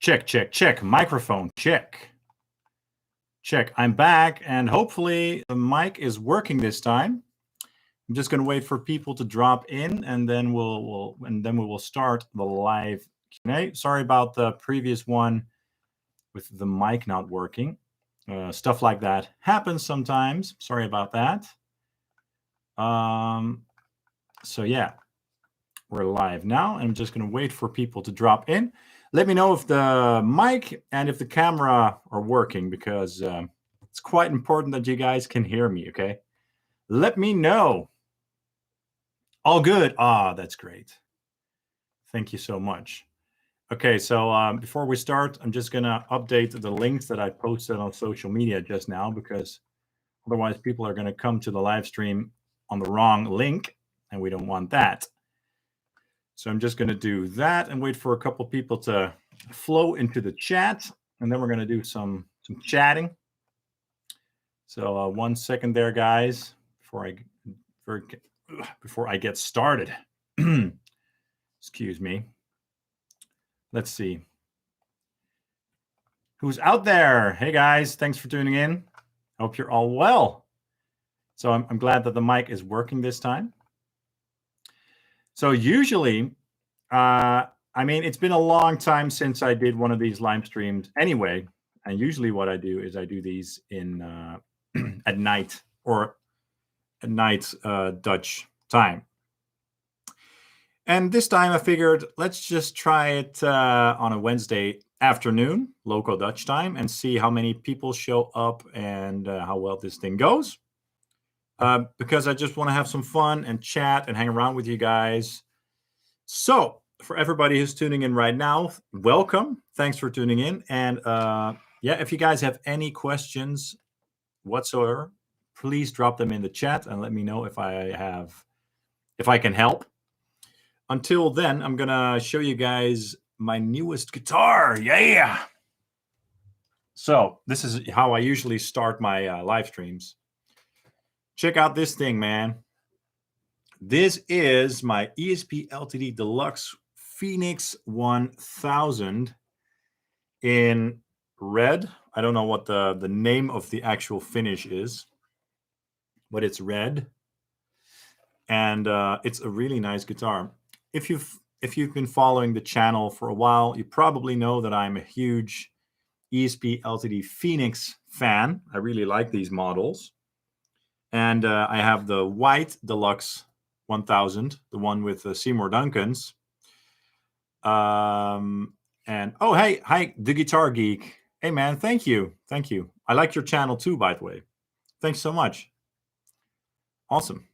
Check, check, check. Microphone, check. Check. I'm back, and hopefully the mic is working this time. I'm just going to wait for people to drop in, and then we will start the live Q&A. Sorry about the previous one with the mic not working. Stuff like that happens sometimes. Sorry about that. So yeah, we're live now. I'm just going to wait for people to drop in. Let me know if the mic and if the camera are working, because it's quite important that you guys can hear me, okay? Let me know. All good. Ah, that's great. Thank you so much. Okay, so before we start, I'm just going to update the links that I posted on social media just now, because otherwise people are going to come to the live stream on the wrong link, and we don't want that. So I'm just going to do that and wait for a couple people to flow into the chat, and then we're going to do some chatting. So 1 second there, guys, before I get started. Excuse me. Let's see. Who's out there? Hey, guys, thanks for tuning in. Hope you're all well. So I'm glad that the mic is working this time. So usually, I mean, it's been a long time since I did one of these live streams anyway. And usually what I do is I do these in at night, or at night Dutch time. And this time I figured, let's just try it on a Wednesday afternoon, local Dutch time, and see how many people show up and how well this thing goes. Because I just want to have some fun and chat and hang around with you guys. So for everybody who's tuning in right now, welcome. Thanks for tuning in. And yeah, if you guys have any questions whatsoever, please drop them in the chat and let me know if I can help. Until then, I'm gonna show you guys my newest guitar. Yeah. So this is how I usually start my live streams. Check out this thing, man. This is my ESP LTD Deluxe Phoenix 1000 in red. I don't know what the name of the actual finish is, but it's red. And it's a really nice guitar. If you've been following the channel for a while, you probably know that I'm a huge ESP LTD Phoenix fan. I really like these models. And I have the white Deluxe 1000, the one with the Seymour Duncans. And oh, hey, hi, the Guitar Geek. Hey, man, thank you. I like your channel too, by the way. Thanks so much. Awesome.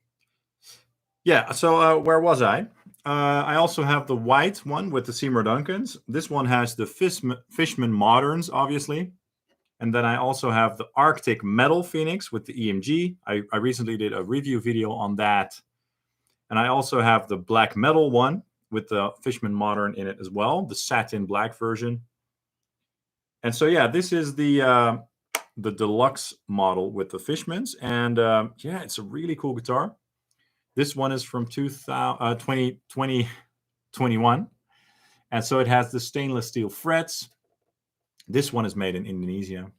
Yeah, so where was I? I also have the white one with the Seymour Duncans. This one has the Fishman Moderns, obviously. And then I also have the Arctic Metal Phoenix with the EMG. I recently did a review video on that. And I also have the Black Metal one with the Fishman Modern in it as well, the satin black version. And so, yeah, this is the deluxe model with the Fishmans. And yeah, it's a really cool guitar. This one is from 2021. And so it has the stainless steel frets. This one is made in Indonesia.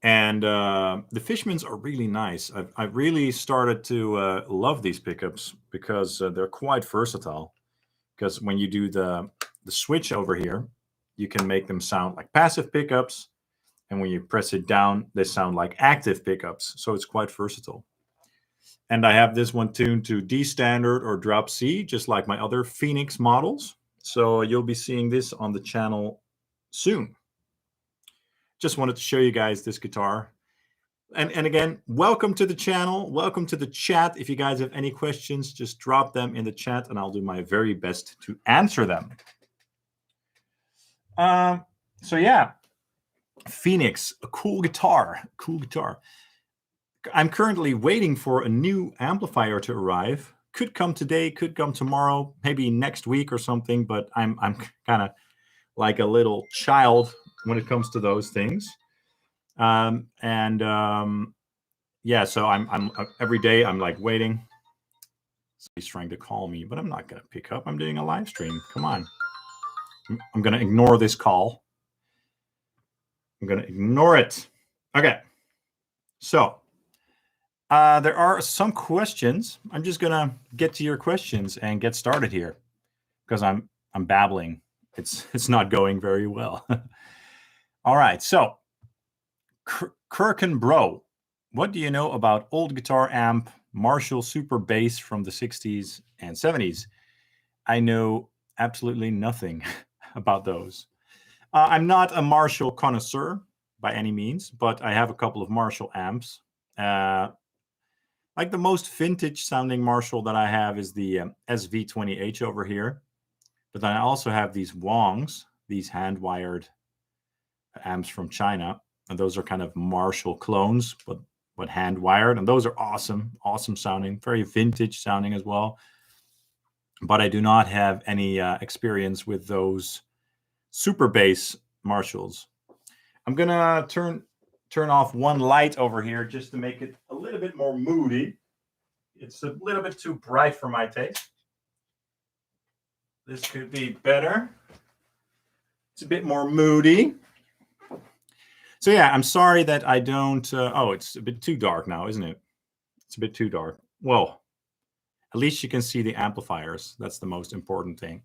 And the Fishmans are really nice. I've really started to love these pickups because they're quite versatile. Because when you do the switch over here, you can make them sound like passive pickups. And when you press it down, they sound like active pickups. So it's quite versatile. And I have this one tuned to D standard or drop C, just like my other Phoenix models. So you'll be seeing this on the channel soon. Just wanted to show you guys this guitar. And again, welcome to the channel. Welcome to the chat. If you guys have any questions, just drop them in the chat and I'll do my very best to answer them. So yeah, Phoenix, a cool guitar. I'm currently waiting for a new amplifier to arrive. Could come today, could come tomorrow, maybe next week or something, but I'm kind of like a little child when it comes to those things. Yeah, so I'm every day I'm like waiting. He's trying to call me, but I'm not gonna pick up. I'm doing a live stream. Come on. I'm going to ignore this call. I'm going to ignore it. Okay. So there are some questions. I'm just going to get to your questions and get started here because I'm babbling. It's not going very well. All right. So Kirkin Bro, what do you know about old guitar amp Marshall Super Bass from the 60s and 70s? I know absolutely nothing about those. I'm not a Marshall connoisseur by any means, but I have a couple of Marshall amps. Like the most vintage sounding Marshall that I have is the SV20H over here. But then I also have these Wongs, these hand-wired amps from China. And those are kind of Marshall clones, but hand-wired. And those are awesome sounding, very vintage sounding as well. But I do not have any experience with those super bass Marshalls. I'm gonna turn off one light over here just to make it a little bit more moody. It's a little bit too bright for my taste. This could be better. It's a bit more moody. So yeah, I'm sorry that I don't. Oh, it's a bit too dark now, isn't it? It's a bit too dark. Well, at least you can see the amplifiers. That's the most important thing.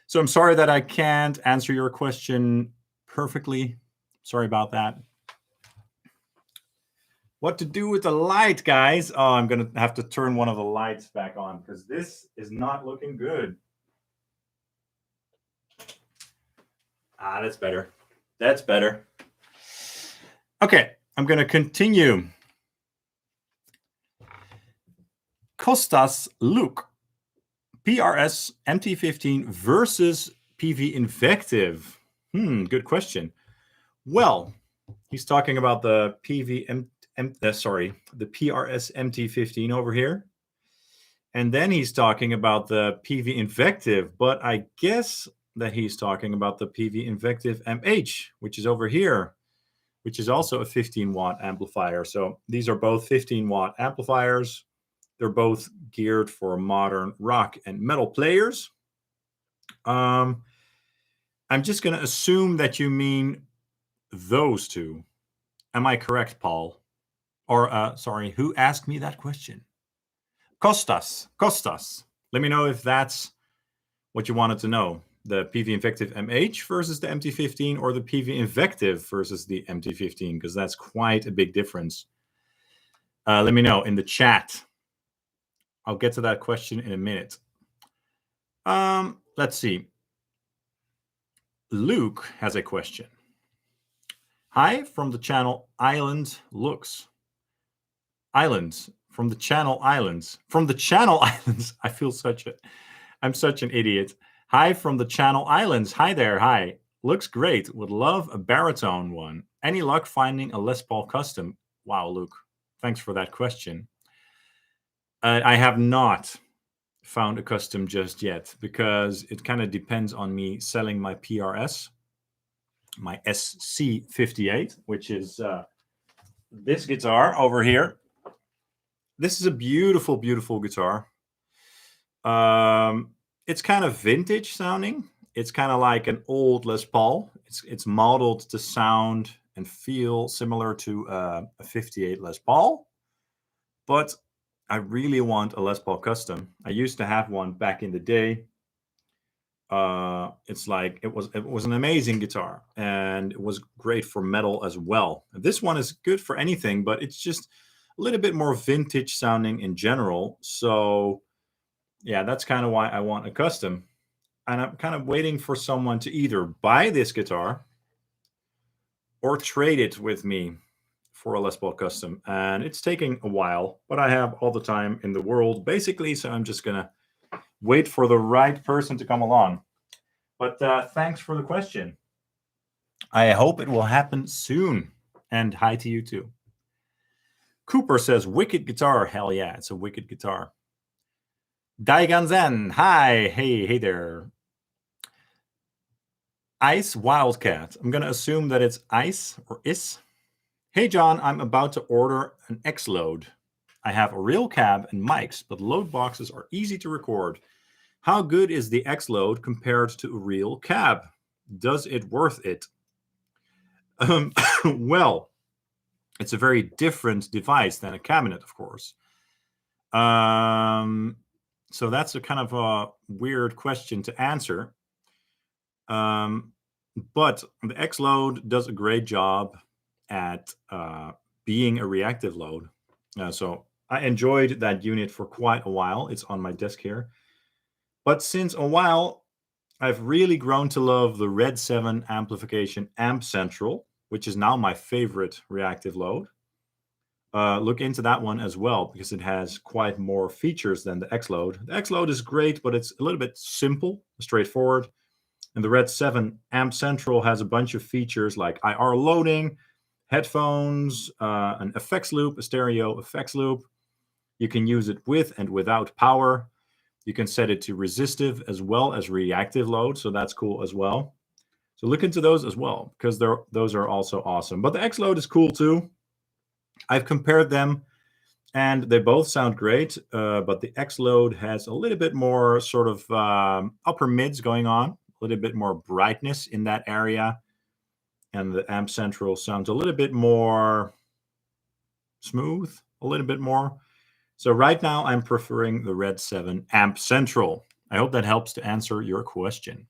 So I'm sorry that I can't answer your question perfectly. Sorry about that. What to do with the light, guys? Oh, I'm going to have to turn one of the lights back on because this is not looking good. Ah, that's better. That's better. Okay, I'm going to continue. Costas Luke, PRS MT15 versus PV Invective. Good question. Well, he's talking about the the PRS MT15 over here. And then he's talking about the PV Invective, but I guess that he's talking about the PV Invective MH, which is over here, which is also a 15-watt amplifier. So these are both 15-watt amplifiers. They're both geared for modern rock and metal players. I'm just going to assume that you mean those two. Am I correct, Paul? Or, sorry, who asked me that question? Costas. Let me know if that's what you wanted to know. The PV Invective MH versus the MT15 or the PV Invective versus the MT15, because that's quite a big difference. Let me know in the chat. I'll get to that question in a minute. Let's see. Luke has a question. Hi, from the channel Island Looks. Islands. From the channel Islands. From the channel Islands. I'm such an idiot. Hi from the channel Islands. Hi there. Hi. Looks great. Would love a baritone one. Any luck finding a Les Paul custom? Wow, Luke. Thanks for that question. I have not found a custom just yet because it kind of depends on me selling my PRS, my SC58, which is this guitar over here. This is a beautiful, beautiful guitar. It's kind of vintage sounding. It's kind of like an old Les Paul. It's modeled to sound and feel similar to a 58 Les Paul, but I really want a Les Paul custom. I used to have one back in the day. It's like it was an amazing guitar, and it was great for metal as well. This one is good for anything, but it's just a little bit more vintage sounding in general. So yeah, that's kind of why I want a custom. And I'm kind of waiting for someone to either buy this guitar or trade it with me for a Les Paul custom. And it's taking a while, but I have all the time in the world, basically. So I'm just going to wait for the right person to come along. But thanks for the question. I hope it will happen soon. And hi to you too. Cooper says, wicked guitar. Hell yeah, it's a wicked guitar. Daiganzen, hi. Hey there. Ice Wildcat. I'm going to assume that it's Ice or Is. Hey, John, I'm about to order an X-Load. I have a real cab and mics, but load boxes are easy to record. How good is the X-Load compared to a real cab? Does it worth it? Well, it's a very different device than a cabinet, of course. So that's a kind of a weird question to answer. But the X-Load does a great job at being a reactive load. So I enjoyed that unit for quite a while. It's on my desk here. But since a while, I've really grown to love the Red 7 amplification Amp Central, which is now my favorite reactive load. Look into that one as well because it has quite more features than the X-Load. The X-Load is great, but it's a little bit simple, straightforward. And the Red 7 Amp Central has a bunch of features like IR loading, headphones, an effects loop, a stereo effects loop. You can use it with and without power. You can set it to resistive as well as reactive load, so that's cool as well. So look into those as well because those are also awesome. But the X-Load is cool too. I've compared them, and they both sound great, but the X-Load has a little bit more sort of upper mids going on, a little bit more brightness in that area, and the Amp Central sounds a little bit more smooth, a little bit more. So right now, I'm preferring the Red 7 Amp Central. I hope that helps to answer your question.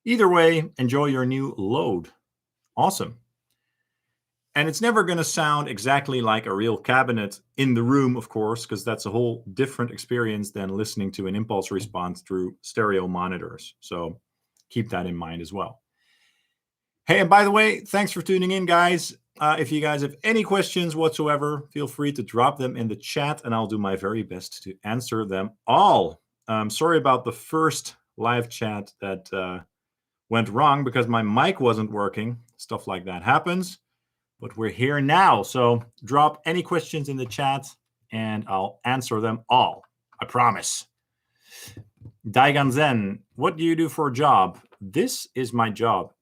Either way, enjoy your new load. Awesome. And it's never going to sound exactly like a real cabinet in the room, of course, because that's a whole different experience than listening to an impulse response through stereo monitors. So keep that in mind as well. Hey, and by the way, thanks for tuning in, guys. If you guys have any questions whatsoever, feel free to drop them in the chat, and I'll do my very best to answer them all. Sorry about the first live chat that went wrong because my mic wasn't working. Stuff like that happens. But we're here now, so drop any questions in the chat, and I'll answer them all. I promise. Daigan Zen, what do you do for a job? This is my job.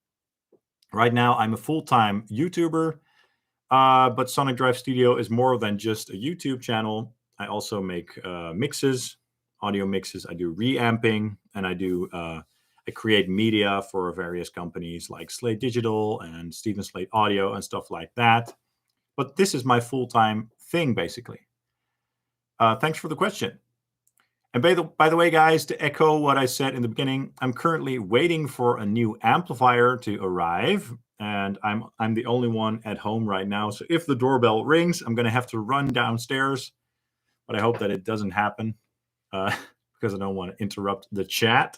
Right now, I'm a full-time YouTuber, but Sonic Drive Studio is more than just a YouTube channel. I also make mixes, audio mixes. I do reamping, and I create media for various companies like Slate Digital and Stephen Slate Audio and stuff like that. But this is my full-time thing, basically. Thanks for the question. And by the way, guys, to echo what I said in the beginning, I'm currently waiting for a new amplifier to arrive, and I'm the only one at home right now. So if the doorbell rings, I'm going to have to run downstairs, but I hope that it doesn't happen because I don't want to interrupt the chat.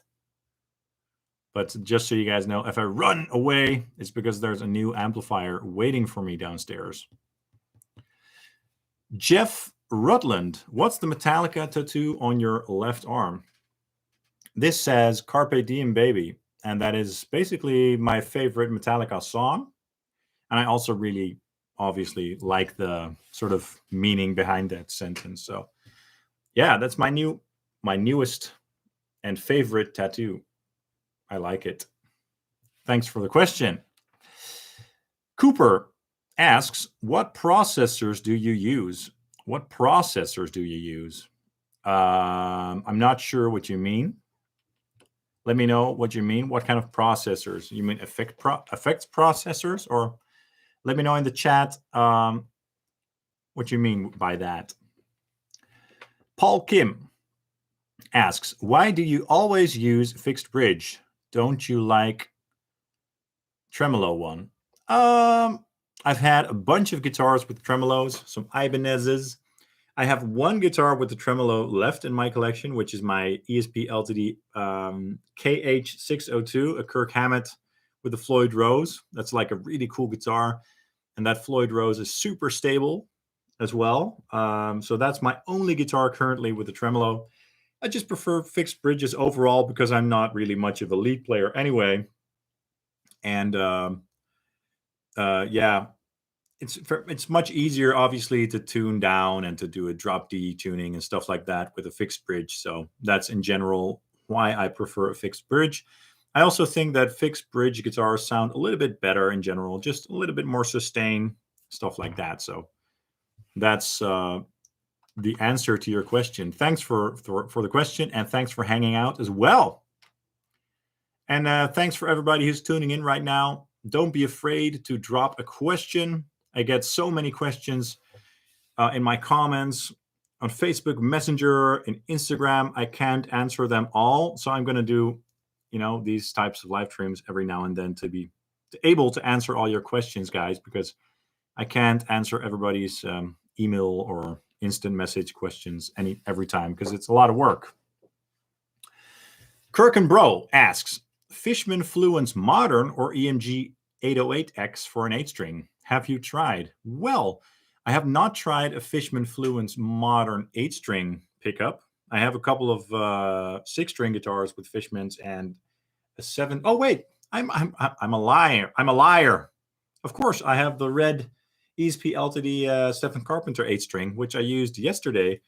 But just so you guys know, if I run away, it's because there's a new amplifier waiting for me downstairs. Jeff Rutland, what's the Metallica tattoo on your left arm? This says Carpe Diem Baby, and that is basically my favorite Metallica song. And I also really obviously like the sort of meaning behind that sentence. So yeah, that's my newest and favorite tattoo. I like it. Thanks for the question. Cooper asks, what processors do you use? What processors do you use? I'm not sure what you mean. Let me know what you mean. What kind of processors? You mean effects processors? Or let me know in the chat what you mean by that. Paul Kim asks, why do you always use fixed bridge? Don't you like tremolo one? I've had a bunch of guitars with tremolos, some Ibanez's. I have one guitar with the tremolo left in my collection, which is my ESP LTD KH602, a Kirk Hammett with the Floyd Rose. That's like a really cool guitar. And that Floyd Rose is super stable as well. So that's my only guitar currently with the tremolo. I just prefer fixed bridges overall because I'm not really much of a lead player anyway. And yeah, it's much easier, obviously, to tune down and to do a drop D tuning and stuff like that with a fixed bridge. So that's in general why I prefer a fixed bridge. I also think that fixed bridge guitars sound a little bit better in general, just a little bit more sustain, stuff like that. So that's the answer to your question. Thanks for the question, and thanks for hanging out as well. And thanks for everybody who's tuning in right now. Don't be afraid to drop a question. I get so many questions in my comments on Facebook Messenger and Instagram. I can't answer them all, so I'm going to do, these types of live streams every now and then to be able to answer all your questions, guys, because I can't answer everybody's email or instant message questions every time because it's a lot of work. Kirk and Bro asks, Fishman Fluence Modern or EMG 808X for an 8-string? Have you tried? Well, I have not tried a Fishman Fluence Modern 8-string pickup. I have a couple of 6-string guitars with Fishmans and a 7. Oh wait, I'm a liar. I'm a liar. Of course, I have the red ESP LTD Stephen Carpenter 8-string, which I used yesterday,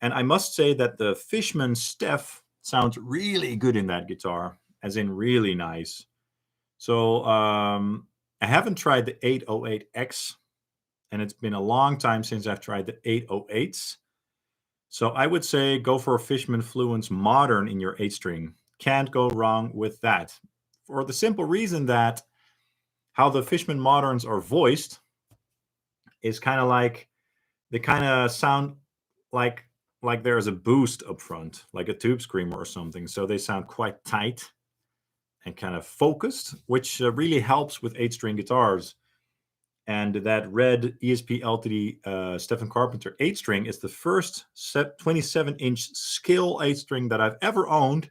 and I must say that the Fishman Steph sounds really good in that guitar, as in really nice. So I haven't tried the 808X, and it's been a long time since I've tried the 808s. So I would say go for a Fishman Fluence Modern in your 8-string. Can't go wrong with that. For the simple reason that how the Fishman Moderns are voiced is kind of like, they kind of sound like there's a boost up front, like a tube screamer or something. So they sound quite tight and kind of focused, which really helps with 8-string guitars. And that red ESP LTD Stephen Carpenter 8-string is the first 27-inch scale 8-string that I've ever owned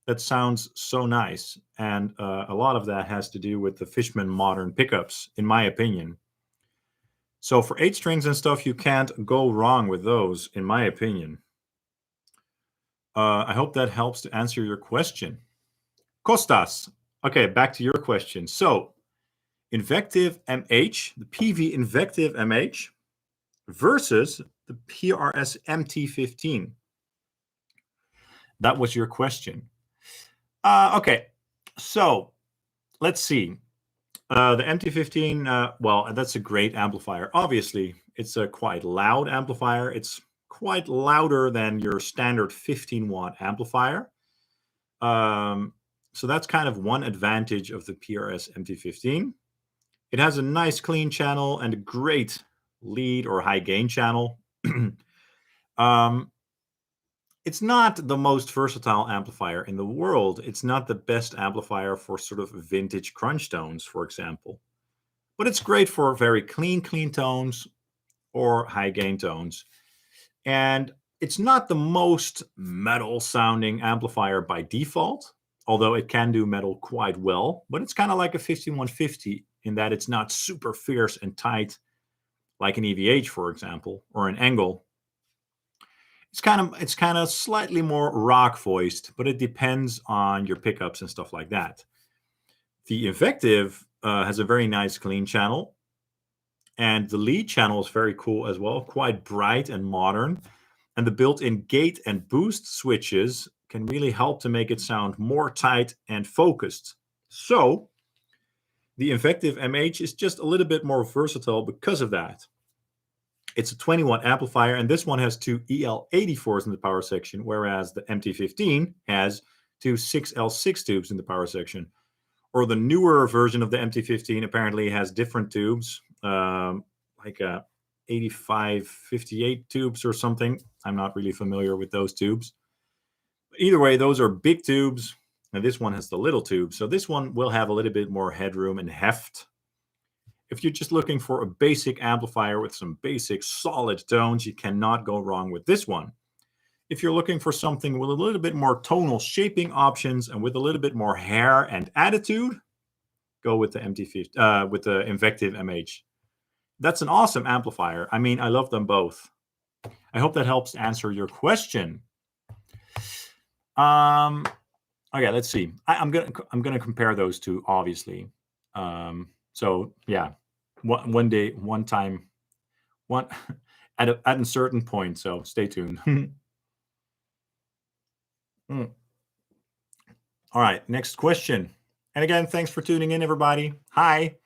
that sounds so nice. And a lot of that has to do with the Fishman Modern pickups, in my opinion. So for 8-strings and stuff, you can't go wrong with those, in my opinion. I hope that helps to answer your question. Kostas. Okay, back to your question. So Invective MH, the PV Invective MH versus the PRS MT15. That was your question. Okay, so let's see. The MT15, well, that's a great amplifier. Obviously, it's a quite loud amplifier. It's quite louder than your standard 15-watt amplifier. So that's kind of one advantage of the PRS MT15. It has a nice clean channel and a great lead or high gain channel. It's not the most versatile amplifier in the world. It's not the best amplifier for sort of vintage crunch tones, for example. But it's great for very clean tones or high gain tones. And it's not the most metal sounding amplifier by default, although it can do metal quite well. But it's kind of like a 15150 in that it's not super fierce and tight like an EVH, for example, or an Engel. It's kind of slightly more rock voiced, but it depends on your pickups and stuff like that. The Invective has a very nice clean channel, and the lead channel is very cool as well, quite bright and modern. And the built-in gate and boost switches can really help to make it sound more tight and focused. So the Invective MH is just a little bit more versatile because of that. It's a 20-watt amplifier, and this one has two EL84s in the power section, whereas the MT15 has two 6L6 tubes in the power section. Or the newer version of the MT15 apparently has different tubes, like 8558 tubes or something. I'm not really familiar with those tubes. Either way, those are big tubes, and this one has the little tube. So this one will have a little bit more headroom and heft. If you're just looking for a basic amplifier with some basic solid tones, you cannot go wrong with this one. If you're looking for something with a little bit more tonal shaping options and with a little bit more hair and attitude, go with the MT15, with the Invective MH. That's an awesome amplifier. I mean, I love them both. I hope that helps answer your question. Okay, let's see. I'm gonna compare those two, obviously. So yeah, one day, one time, one at a certain point. So stay tuned. All right, next question. And again, thanks for tuning in, everybody. Hi.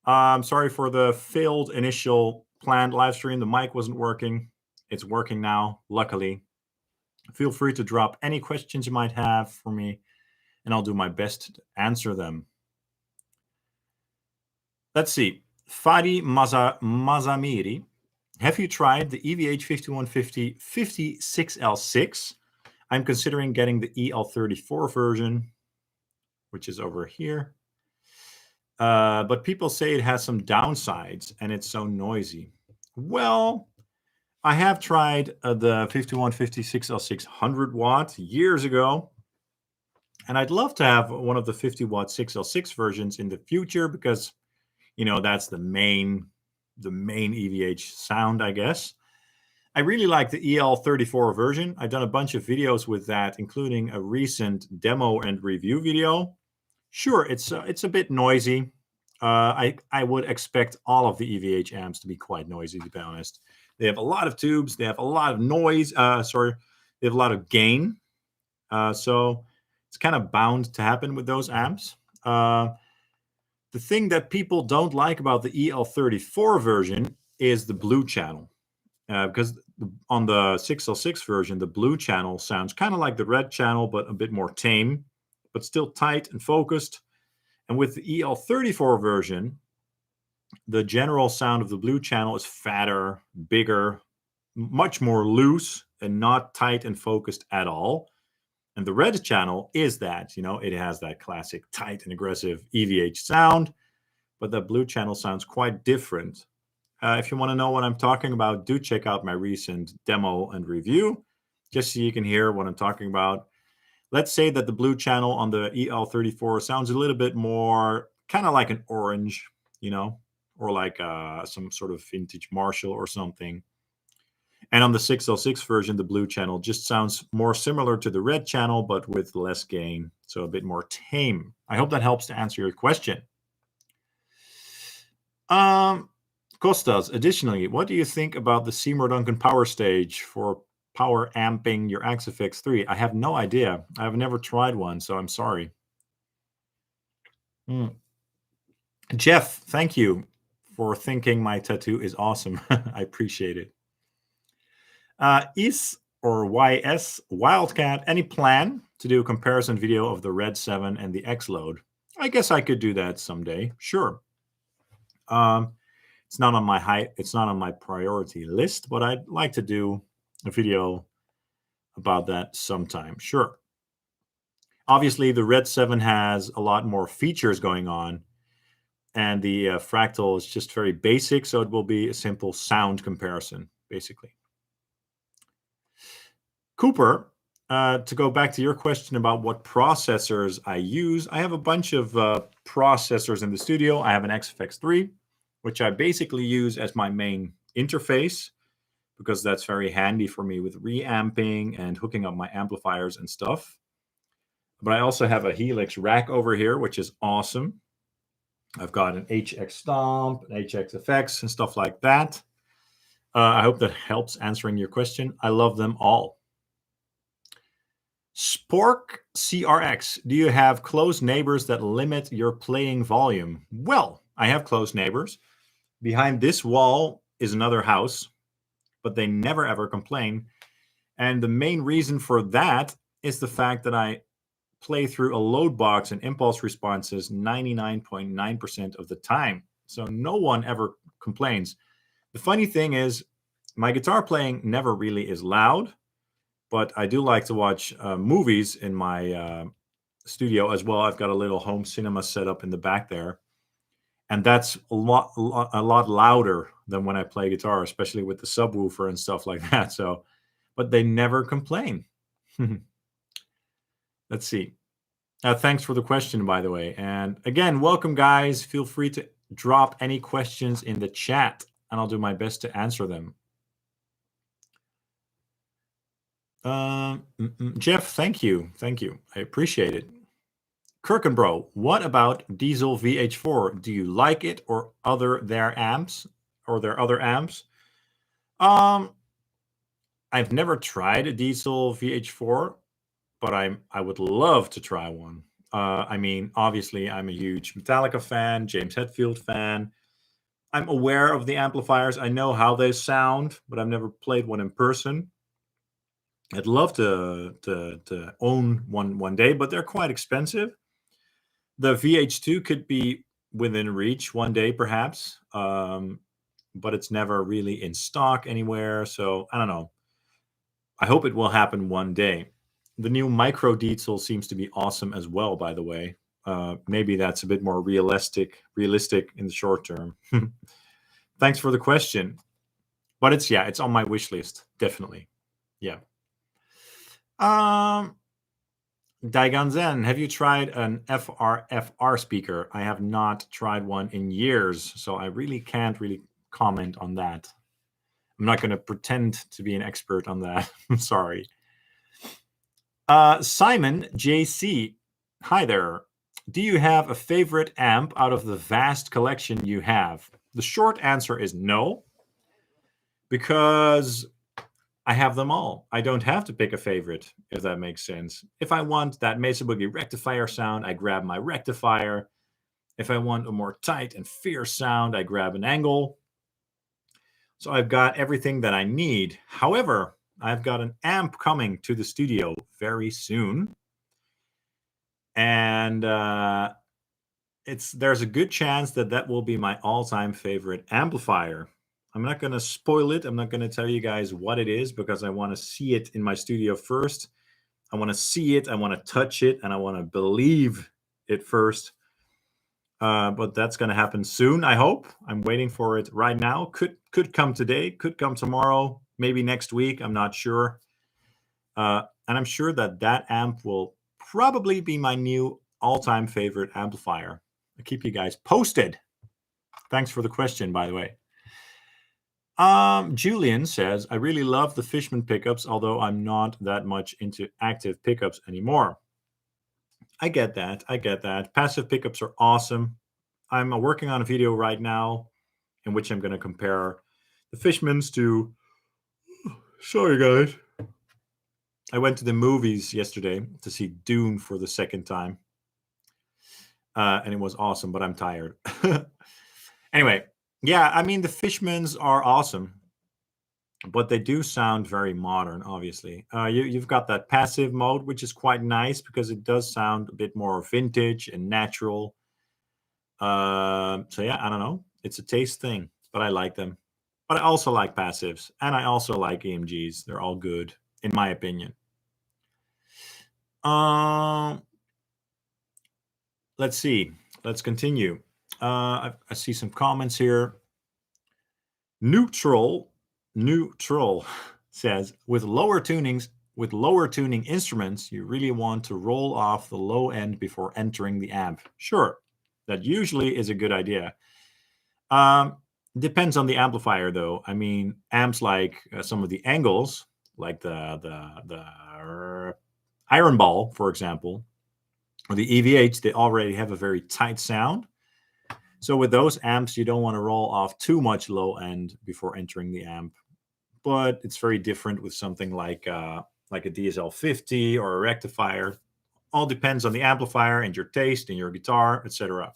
Sorry for the failed initial planned live stream. The mic wasn't working. It's working now, luckily. Feel free to drop any questions you might have for me, and I'll do my best to answer them. Let's see. Fadi Mazamiri. Have you tried the EVH 5150 56L6? I'm considering getting the EL34 version, which is over here. But people say it has some downsides and it's so noisy. Well, I have tried the 5150 6L6 100-watt years ago. And I'd love to have one of the 50-watt 6L6 versions in the future because, that's the main EVH sound, I guess. I really like the EL34 version. I've done a bunch of videos with that, including a recent demo and review video. Sure, it's a bit noisy. I would expect all of the EVH amps to be quite noisy, to be honest. They have a lot of tubes. They have a lot of noise. They have a lot of gain. So it's kind of bound to happen with those amps. The thing that people don't like about the EL34 version is the blue channel. Because on the 6L6 version, the blue channel sounds kind of like the red channel, but a bit more tame, but still tight and focused. And with the EL34 version, the general sound of the blue channel is fatter, bigger, much more loose, and not tight and focused at all. And the red channel is that, it has that classic tight and aggressive EVH sound, but the blue channel sounds quite different. If you want to know what I'm talking about, do check out my recent demo and review, just so you can hear what I'm talking about. Let's say that the blue channel on the EL34 sounds a little bit more kind of like an orange, or like some sort of vintage Marshall or something. And on the 6L6 version, the blue channel just sounds more similar to the red channel, but with less gain, so a bit more tame. I hope that helps to answer your question. Costas, additionally, what do you think about the Seymour Duncan power stage for power amping your Axe-Fx 3? I have no idea. I've never tried one, so I'm sorry. Jeff, thank you for thinking my tattoo is awesome. I appreciate it. Is or YS Wildcat, any plan to do a comparison video of the Red 7 and the X-Load? I guess I could do that someday. Sure. It's not on my priority list, but I'd like to do a video about that sometime. Sure. Obviously, the Red 7 has a lot more features going on, and the Fractal is just very basic, so it will be a simple sound comparison, basically. Cooper, to go back to your question about what processors I use, I have a bunch of processors in the studio. I have an Axe-Fx 3, which I basically use as my main interface because that's very handy for me with reamping and hooking up my amplifiers and stuff. But I also have a Helix rack over here, which is awesome. I've got an HX Stomp, an HX Effects, and stuff like that. I hope that helps answering your question. I love them all. Spork CRX, do you have close neighbors that limit your playing volume? Well, I have close neighbors. Behind this wall is another house, but they never ever complain. And the main reason for that is the fact that I play through a load box and impulse responses 99.9% of the time. So no one ever complains. The funny thing is, my guitar playing never really is loud, but I do like to watch movies in my studio as well. I've got a little home cinema set up in the back there. And that's a lot louder than when I play guitar, especially with the subwoofer and stuff like that. So, but they never complain. Let's see. Thanks for the question, by the way. And again, welcome, guys. Feel free to drop any questions in the chat, and I'll do my best to answer them. Jeff, thank you. Thank you. I appreciate it. Kirkenbro, what about Diesel VH4? Do you like it or their other amps? I've never tried a Diesel VH4, but I would love to try one. I mean, obviously, I'm a huge Metallica fan, James Hetfield fan. I'm aware of the amplifiers. I know how they sound, but I've never played one in person. I'd love to own one day, but they're quite expensive. The VH2 could be within reach one day, perhaps, but it's never really in stock anywhere. So I don't know. I hope it will happen one day. The new micro diesel seems to be awesome as well, by the way. Maybe that's a bit more realistic in the short term. Thanks for the question. But it's on my wish list, definitely. Yeah. Daiganzen, have you tried an FRFR speaker? I have not tried one in years, so I really can't comment on that. I'm not going to pretend to be an expert on that. I'm sorry. Simon JC, hi there. Do you have a favorite amp out of the vast collection you have? The short answer is no, because I have them all. I don't have to pick a favorite, if that makes sense. If I want that Mesa Boogie rectifier sound, I grab my rectifier. If I want a more tight and fierce sound, I grab an angle. So I've got everything that I need. However, I've got an amp coming to the studio very soon. And there's a good chance that will be my all-time favorite amplifier. I'm not going to spoil it. I'm not going to tell you guys what it is because I want to see it in my studio first. I want to see it, I want to touch it, and I want to believe it first. But that's going to happen soon, I hope. I'm waiting for it right now. Could come today, could come tomorrow, maybe next week. I'm not sure. And I'm sure that amp will probably be my new all-time favorite amplifier. I'll keep you guys posted. Thanks for the question, by the way. Julian says, I really love the Fishman pickups, although I'm not that much into active pickups anymore. I get that. Passive pickups are awesome. I'm working on a video right now in which I'm going to compare the Fishmans to... Sorry, guys. I went to the movies yesterday to see Dune for the second time. And it was awesome, but I'm tired. Anyway, yeah, I mean, the Fishmans are awesome, but they do sound very modern, obviously. You've got that passive mode, which is quite nice because it does sound a bit more vintage and natural. So yeah, I don't know. It's a taste thing, but I like them. But I also like passives, and I also like EMGs. They're all good, in my opinion. Let's see. Let's continue. I see some comments here. Neutral says, with lower tuning instruments, you really want to roll off the low end before entering the amp. Sure, that usually is a good idea. Depends on the amplifier, though. I mean, amps like some of the Angles, like the Iron Ball, for example, or the EVH, they already have a very tight sound. So with those amps, you don't want to roll off too much low end before entering the amp. But it's very different with something like a DSL 50 or a rectifier. All depends on the amplifier and your taste and your guitar, etc.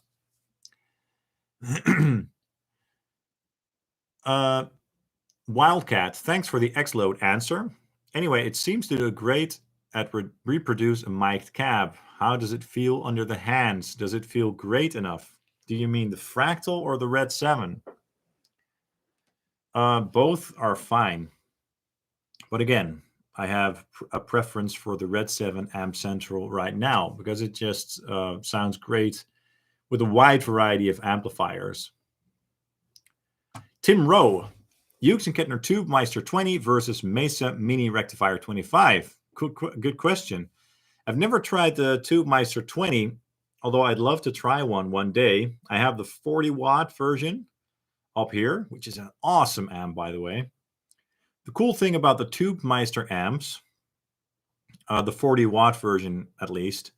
Wildcat, thanks for the X-Load answer. Anyway, it seems to do great at reproduce a mic'd cab. How does it feel under the hands? Does it feel great enough? Do you mean the Fractal or the Red 7? Both are fine. But again, I have a preference for the Red 7 Amp Central right now because it just sounds great with a wide variety of amplifiers. Tim Rowe, Hughes and Kettner Tubemeister 20 versus Mesa Mini Rectifier 25. Good question. I've never tried the Tubemeister 20, although I'd love to try one day. I have the 40-watt version up here, which is an awesome amp, by the way. The cool thing about the Tubemeister amps, the 40-watt version at least,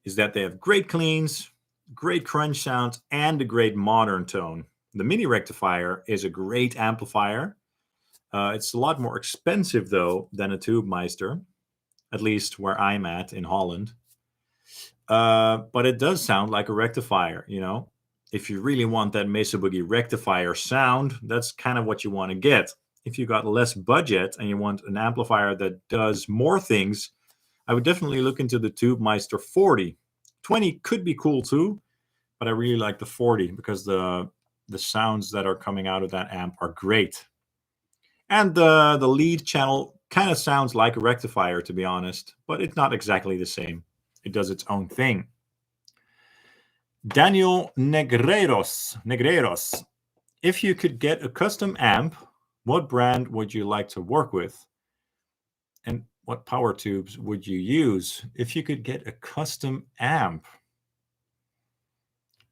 is that they have great cleans, great crunch sounds, and a great modern tone. The Mini Rectifier is a great amplifier. It's a lot more expensive, though, than a Tubemeister, at least where I'm at in Holland. But it does sound like a rectifier, you know. if you really want that Mesa Boogie rectifier sound, that's kind of what you want to get. If you got less budget and you want an amplifier that does more things, I would definitely look into the Tubemeister 40. 20 could be cool too, but I really like the 40 because the sounds that are coming out of that amp are great. And the lead channel kind of sounds like a rectifier, to be honest, but it's not exactly the same. It does its own thing. Daniel Negreiros. If you could get a custom amp, what brand would you like to work with? And what power tubes would you use if you could get a custom amp?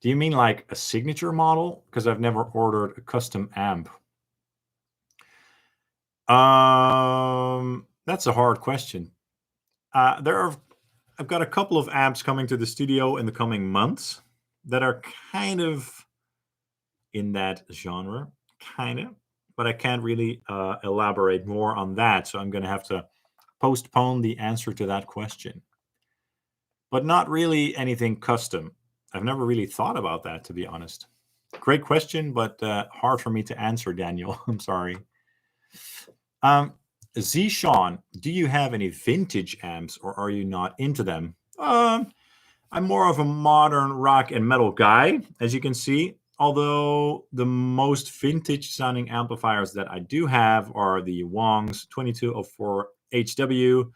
Do you mean like a signature model? Because I've never ordered a custom amp. That's a hard question. I've got a couple of amps coming to the studio in the coming months that are kind of in that genre, kind of, but I can't really elaborate more on that. So I'm going to have to postpone the answer to that question. But not really anything custom. I've never really thought about that, to be honest. Great question, but hard for me to answer, Daniel. I'm sorry. Z Sean, do you have any vintage amps or are you not into them? I'm more of a modern rock and metal guy, as you can see. Although the most vintage sounding amplifiers that I do have are the Wong's 2204 HW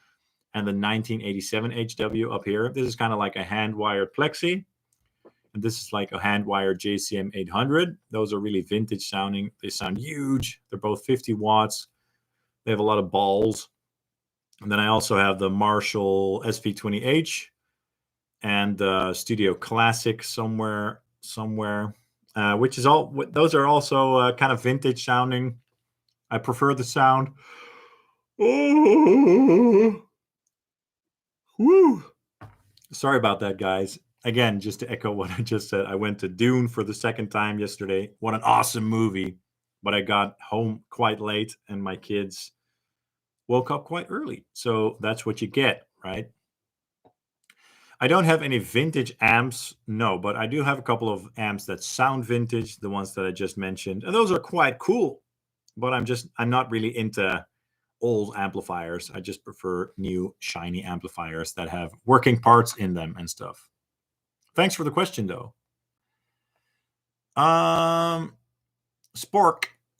and the 1987 HW up here. This is kind of like a hand-wired plexi. And this is like a hand-wired JCM 800. Those are really vintage sounding. They sound huge. They're both 50 watts. They have a lot of balls. And then I also have the Marshall SV20H and the Studio Classic somewhere, which is all. Those are also kind of vintage sounding. I prefer the sound. Oh, woo. Sorry about that, guys. Again, just to echo what I just said, I went to Dune for the second time yesterday. What an awesome movie. But I got home quite late and my kids woke up quite early. So that's what you get, right? I don't have any vintage amps, no, but I do have a couple of amps that sound vintage, the ones that I just mentioned. And those are quite cool. But I'm not really into old amplifiers. I just prefer new, shiny amplifiers that have working parts in them and stuff. Thanks for the question, though. Spork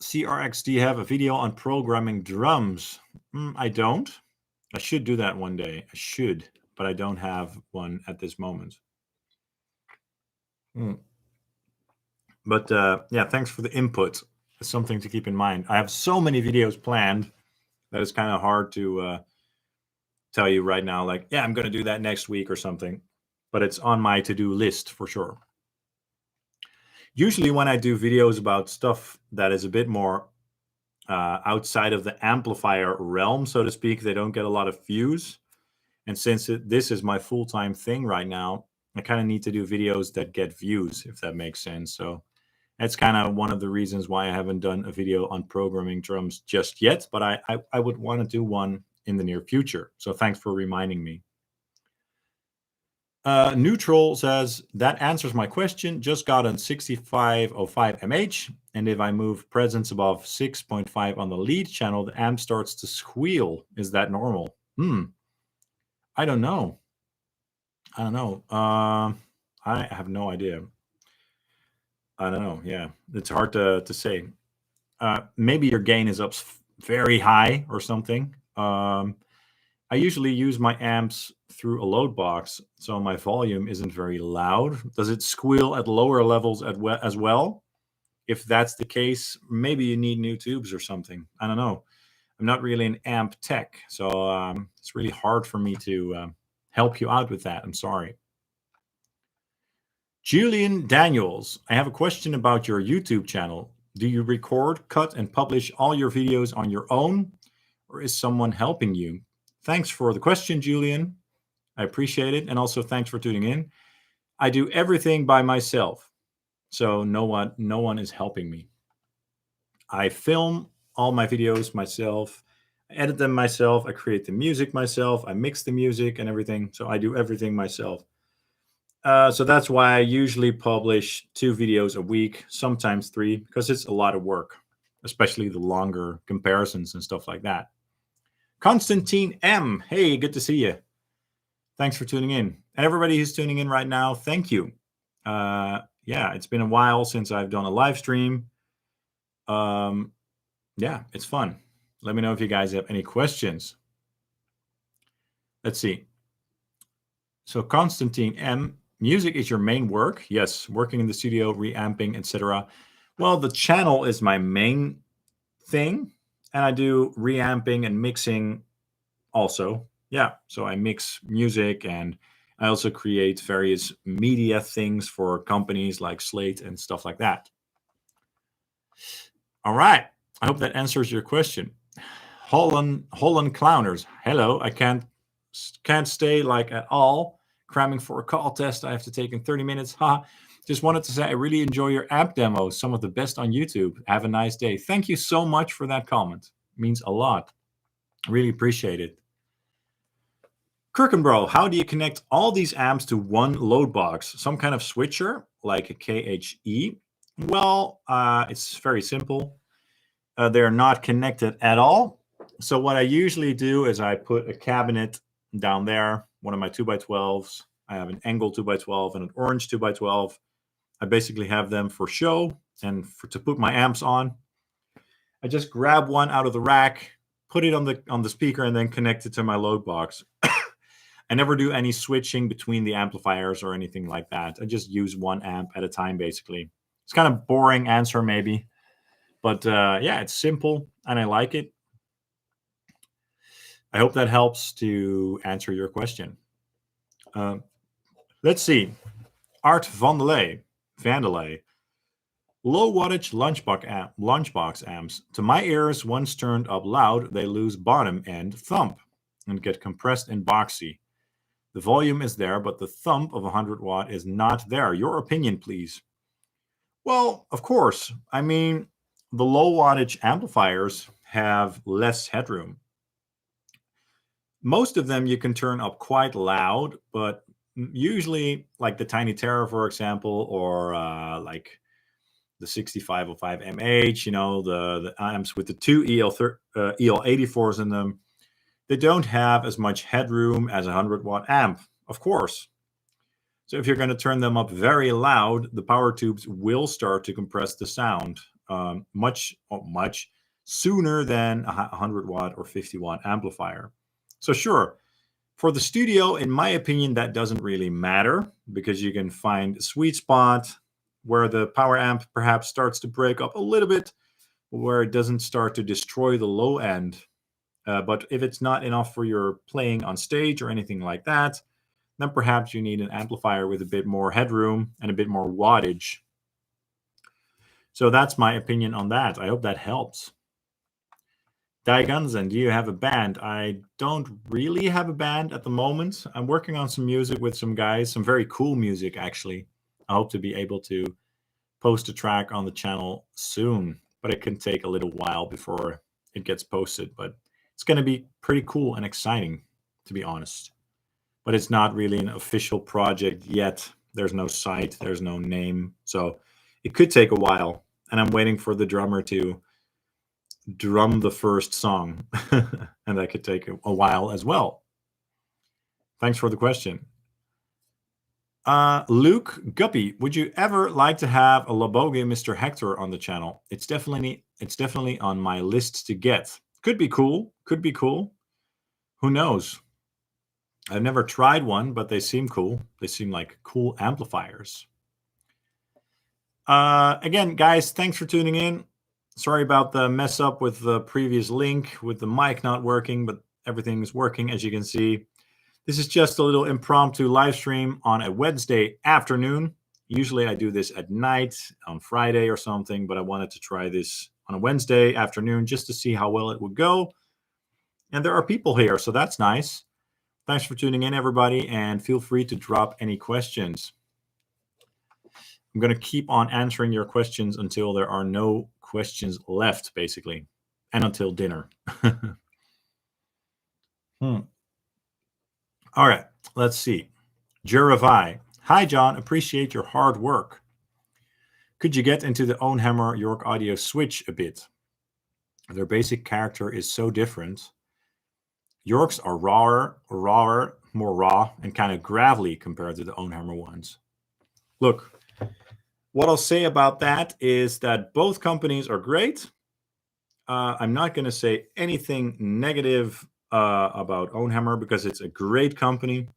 CRX, do you have a video on programming drums? I don't. I should do that one day. I should, but I don't have one at this moment. But yeah, thanks for the input. It's something to keep in mind. I have so many videos planned that it's kind of hard to tell you right now, like, yeah, I'm going to do that next week or something. But it's on my to-do list for sure. Usually when I do videos about stuff that is a bit more outside of the amplifier realm, so to speak, they don't get a lot of views. And since this is my full-time thing right now, I kind of need to do videos that get views, if that makes sense. So that's kind of one of the reasons why I haven't done a video on programming drums just yet, but I would want to do one in the near future. So thanks for reminding me. Neutral says, that answers my question. Just got on 6505 mH, and if I move presence above 6.5 on the lead channel, the amp starts to squeal. Is that normal? I don't know. I have no idea. I don't know. Yeah, it's hard to say. Maybe your gain is up very high or something. I usually use my amps through a load box, so my volume isn't very loud. Does it squeal at lower levels as well? If that's the case, maybe you need new tubes or something. I don't know. I'm not really an amp tech, so it's really hard for me to help you out with that. I'm sorry. Julian Daniels, I have a question about your YouTube channel. Do you record, cut, and publish all your videos on your own, or is someone helping you? Thanks for the question, Julian. I appreciate it. And also thanks for tuning in. I do everything by myself. So no one is helping me. I film all my videos myself. I edit them myself. I create the music myself. I mix the music and everything. So I do everything myself. So that's why I usually publish 2 videos a week, sometimes 3, because it's a lot of work, especially the longer comparisons and stuff like that. Constantine M. Hey, good to see you. Thanks for tuning in. And everybody who's tuning in right now, thank you. Yeah, it's been a while since I've done a live stream. Yeah, it's fun. Let me know if you guys have any questions. Let's see. So Constantine M, music is your main work? Yes, working in the studio, reamping, etc. Well, the channel is my main thing, and I do reamping and mixing also. Yeah, so I mix music, and I also create various media things for companies like Slate and stuff like that. All right, I hope that answers your question. Holland Clowners. Hello, I can't stay like at all. Cramming for a call test I have to take in 30 minutes. Ha. Just wanted to say I really enjoy your app demos, some of the best on YouTube. Have a nice day. Thank you so much for that comment. It means a lot. Really appreciate it. Kirkenbro, how do you connect all these amps to one load box? Some kind of switcher, like a KHE? Well, it's very simple. They're not connected at all. So what I usually do is I put a cabinet down there, one of my 2x12s. I have an angle 2x12 and an orange 2x12. I basically have them for show and to put my amps on. I just grab one out of the rack, put it on the speaker, and then connect it to my load box. I never do any switching between the amplifiers or anything like that. I just use one amp at a time, basically. It's kind of boring answer, maybe. But yeah, it's simple, and I like it. I hope that helps to answer your question. Let's see. Art Vandelay. Low wattage lunchbox amps. To my ears, once turned up loud, they lose bottom and thump and get compressed and boxy. The volume is there, but the thump of 100 watt is not there. Your opinion, please. Well, of course. I mean, the low wattage amplifiers have less headroom. Most of them you can turn up quite loud, but usually, like the Tiny Terror, for example, or like the 6505 MH, the amps with the two EL84s in them, they don't have as much headroom as a 100 watt amp, of course. So if you're going to turn them up very loud, the power tubes will start to compress the sound much sooner than a 100 watt or 50 watt amplifier. So sure, for the studio, in my opinion, that doesn't really matter because you can find a sweet spot where the power amp perhaps starts to break up a little bit, where it doesn't start to destroy the low end. But if it's not enough for your playing on stage or anything like that, then perhaps you need an amplifier with a bit more headroom and a bit more wattage. So that's my opinion on that. I hope that helps. Daigunzen, do you have a band? I don't really have a band at the moment. I'm working on some music with some guys, some very cool music, actually. I hope to be able to post a track on the channel soon, but it can take a little while before it gets posted. But it's going to be pretty cool and exciting, to be honest. But it's not really an official project yet. There's no site, there's no name. So it could take a while. And I'm waiting for the drummer to drum the first song. And that could take a while as well. Thanks for the question. Luke Guppy, would you ever like to have a Laboge Mr. Hector on the channel? It's definitely on my list to get. Could be cool. Who knows? I've never tried one, but they seem cool. They seem like cool amplifiers. Again, guys, thanks for tuning in. Sorry about the mess up with the previous link with the mic not working, but everything is working, as you can see. This is just a little impromptu live stream on a Wednesday afternoon. Usually I do this at night on Friday or something, but I wanted to try this on a Wednesday afternoon just to see how well it would go. And there are people here, so that's nice. Thanks for tuning in, everybody, and feel free to drop any questions. I'm going to keep on answering your questions until there are no questions left, basically, and until dinner. All right, let's see. Jeravai, Hi, John. Appreciate your hard work. Could you get into the Own Hammer York Audio switch a bit? Their basic character is so different. Yorks are rawer, more raw, and kind of gravelly compared to the Own Hammer ones. Look, what I'll say about that is that both companies are great. I'm not going to say anything negative about Own Hammer because it's a great company.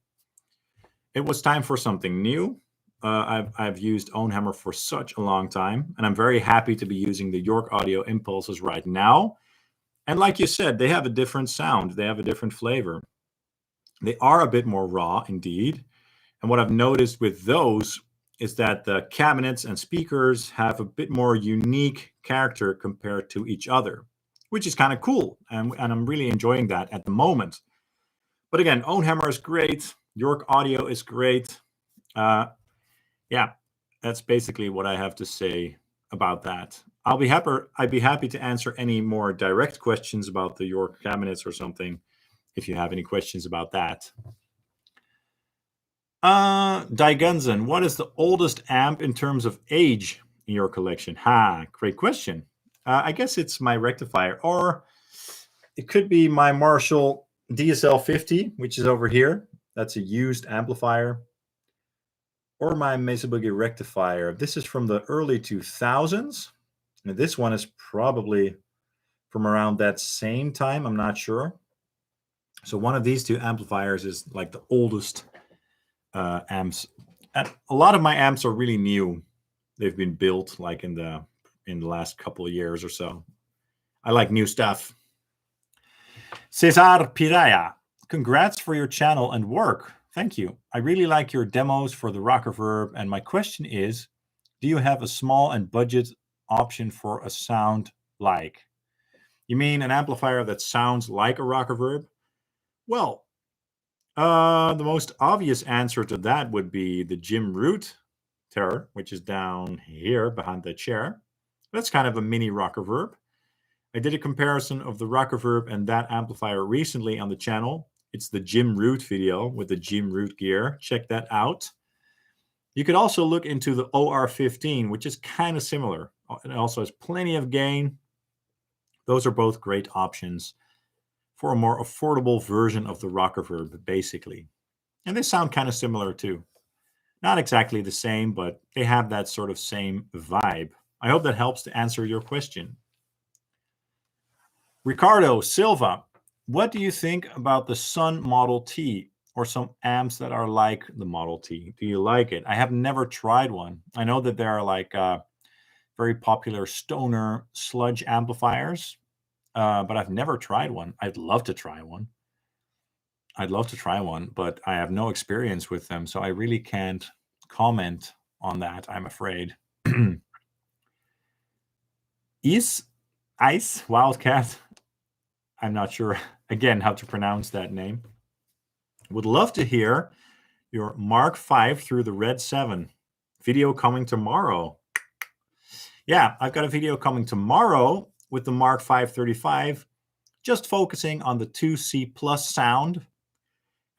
It was time for something new. I've used Own Hammer for such a long time, and I'm very happy to be using the York Audio Impulses right now. And like you said, they have a different sound. They have a different flavor. They are a bit more raw, indeed. And what I've noticed with those is that the cabinets and speakers have a bit more unique character compared to each other, which is kind of cool. And I'm really enjoying that at the moment. But again, Own Hammer is great. York Audio is great. Yeah, that's basically what I have to say about that. I'd be happy to answer any more direct questions about the York cabinets or something if you have any questions about that. Daigunzen, what is the oldest amp in terms of age in your collection? Great question. I guess it's my rectifier, or it could be my Marshall DSL 50, which is over here. That's a used amplifier. Or my Mesa Boogie rectifier. This is from the early 2000s. And this one is probably from around that same time. I'm not sure. So one of these two amplifiers is like the oldest amps. And a lot of my amps are really new. They've been built like in the last couple of years or so. I like new stuff. Cesar Piraya, congrats for your channel and work. Thank you. I really like your demos for the Rock Reverb, and my question is, do you have a small and budget option for a sound like? You mean an amplifier that sounds like a Rock Reverb? Well, the most obvious answer to that would be the Jim Root Terror, which is down here behind the chair. That's kind of a mini Rock Reverb. I did a comparison of the Rock Reverb and that amplifier recently on the channel. It's the Jim Root video with the Jim Root gear. Check that out. You could also look into the OR15, which is kind of similar. It also has plenty of gain. Those are both great options for a more affordable version of the Rock Reverb, basically. And they sound kind of similar too. Not exactly the same, but they have that sort of same vibe. I hope that helps to answer your question. Ricardo Silva, what do you think about the Sun Model T or some amps that are like the Model T? Do you like it? I have never tried one. I know that there are like very popular stoner sludge amplifiers, but I've never tried one. I'd love to try one. But I have no experience with them, so I really can't comment on that, I'm afraid. Ice Wildcat, I'm not sure, again, how to pronounce that name. Would love to hear your Mark V through the Red 7 video coming tomorrow. Yeah, I've got a video coming tomorrow with the Mark V 35, just focusing on the 2C Plus sound.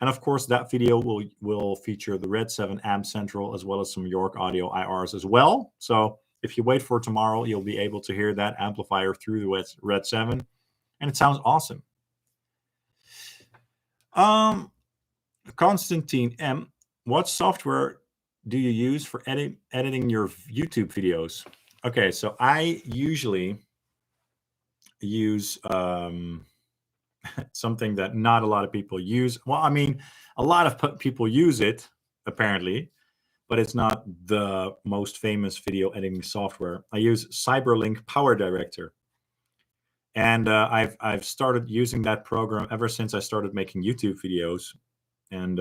And of course, that video will feature the Red 7 Amp Central as well as some York Audio IRs as well. So if you wait for tomorrow, you'll be able to hear that amplifier through the Red 7. And it sounds awesome. Constantine M, what software do you use for editing your YouTube videos? Okay, so I usually use something that not a lot of people use. Well, I mean, a lot of people use it, apparently, but it's not the most famous video editing software. I use Cyberlink Power Director. And I've started using that program ever since I started making YouTube videos. And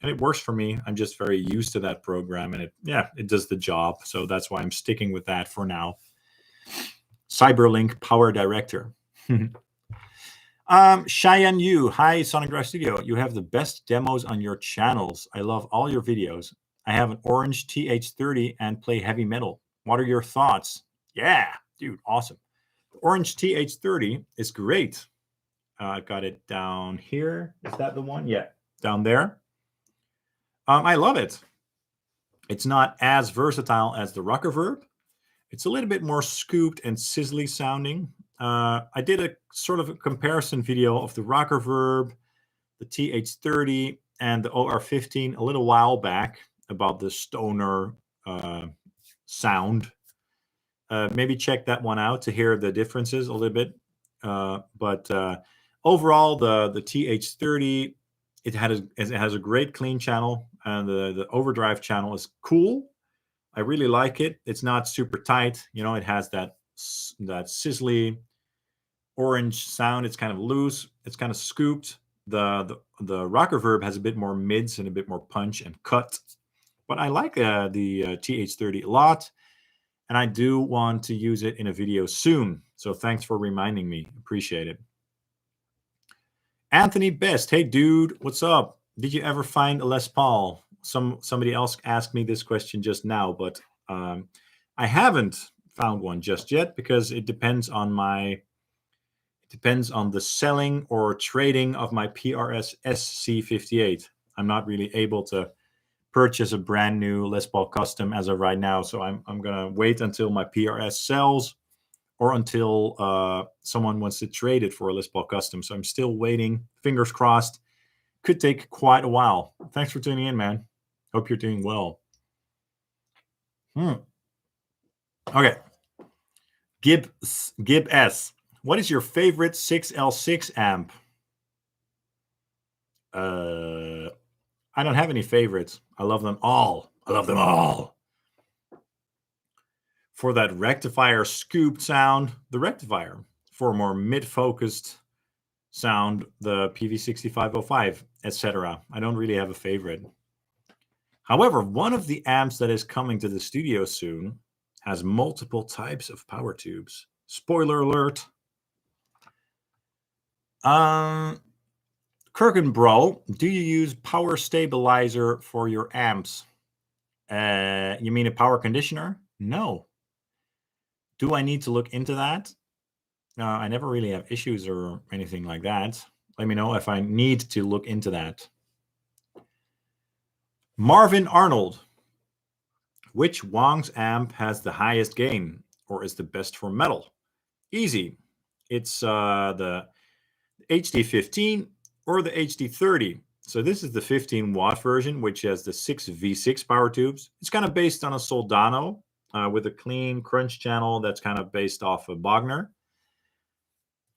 it works for me. I'm just very used to that program, and it does the job. So that's why I'm sticking with that for now. Cyberlink Power Director. Cheyenne Yu, hi Sonic Drive Studio. You have the best demos on your channels. I love all your videos. I have an orange TH30 and play heavy metal. What are your thoughts? Yeah, dude, awesome. The orange TH30 is great. I got it down here. Is that the one? Yeah, down there. I love it. It's not as versatile as the rocker verb. It's a little bit more scooped and sizzly sounding. I did a sort of a comparison video of the rocker verb, the TH30, and the OR15 a little while back about the stoner sound. Maybe check that one out to hear the differences a little bit. But overall, the TH30, it has a great clean channel, and the overdrive channel is cool. I really like it. It's not super tight. It has that sizzly orange sound. It's kind of loose. It's kind of scooped. The rocker verb has a bit more mids and a bit more punch and cut. But I like the TH30 a lot, and I do want to use it in a video soon. So thanks for reminding me. Appreciate it. Anthony Best. Hey, dude, what's up? Did you ever find a Les Paul? Somebody else asked me this question just now, but I haven't found one just yet because it depends on the selling or trading of my PRS SC58. I'm not really able to purchase a brand new Les Paul Custom as of right now, so I'm gonna wait until my PRS sells or until someone wants to trade it for a Les Paul Custom. So I'm still waiting. Fingers crossed. Could take quite a while. Thanks for tuning in, man. Hope you're doing well. Okay. Gib S. What is your favorite 6L6 amp? I don't have any favorites. I love them all. For that rectifier scooped sound, the rectifier. For a more mid-focused sound, the PV6505, etc. I don't really have a favorite. However, one of the amps that is coming to the studio soon has multiple types of power tubes. Spoiler alert. Kirkenbro, do you use power stabilizer for your amps? You mean a power conditioner? No. Do I need to look into that? I never really have issues or anything like that. Let me know if I need to look into that. Marvin Arnold. Which Wong's amp has the highest gain or is the best for metal? Easy. It's the HD15 or the HD30. So this is the 15-watt version, which has the 6 V6 power tubes. It's kind of based on a Soldano with a clean crunch channel that's kind of based off of Bogner.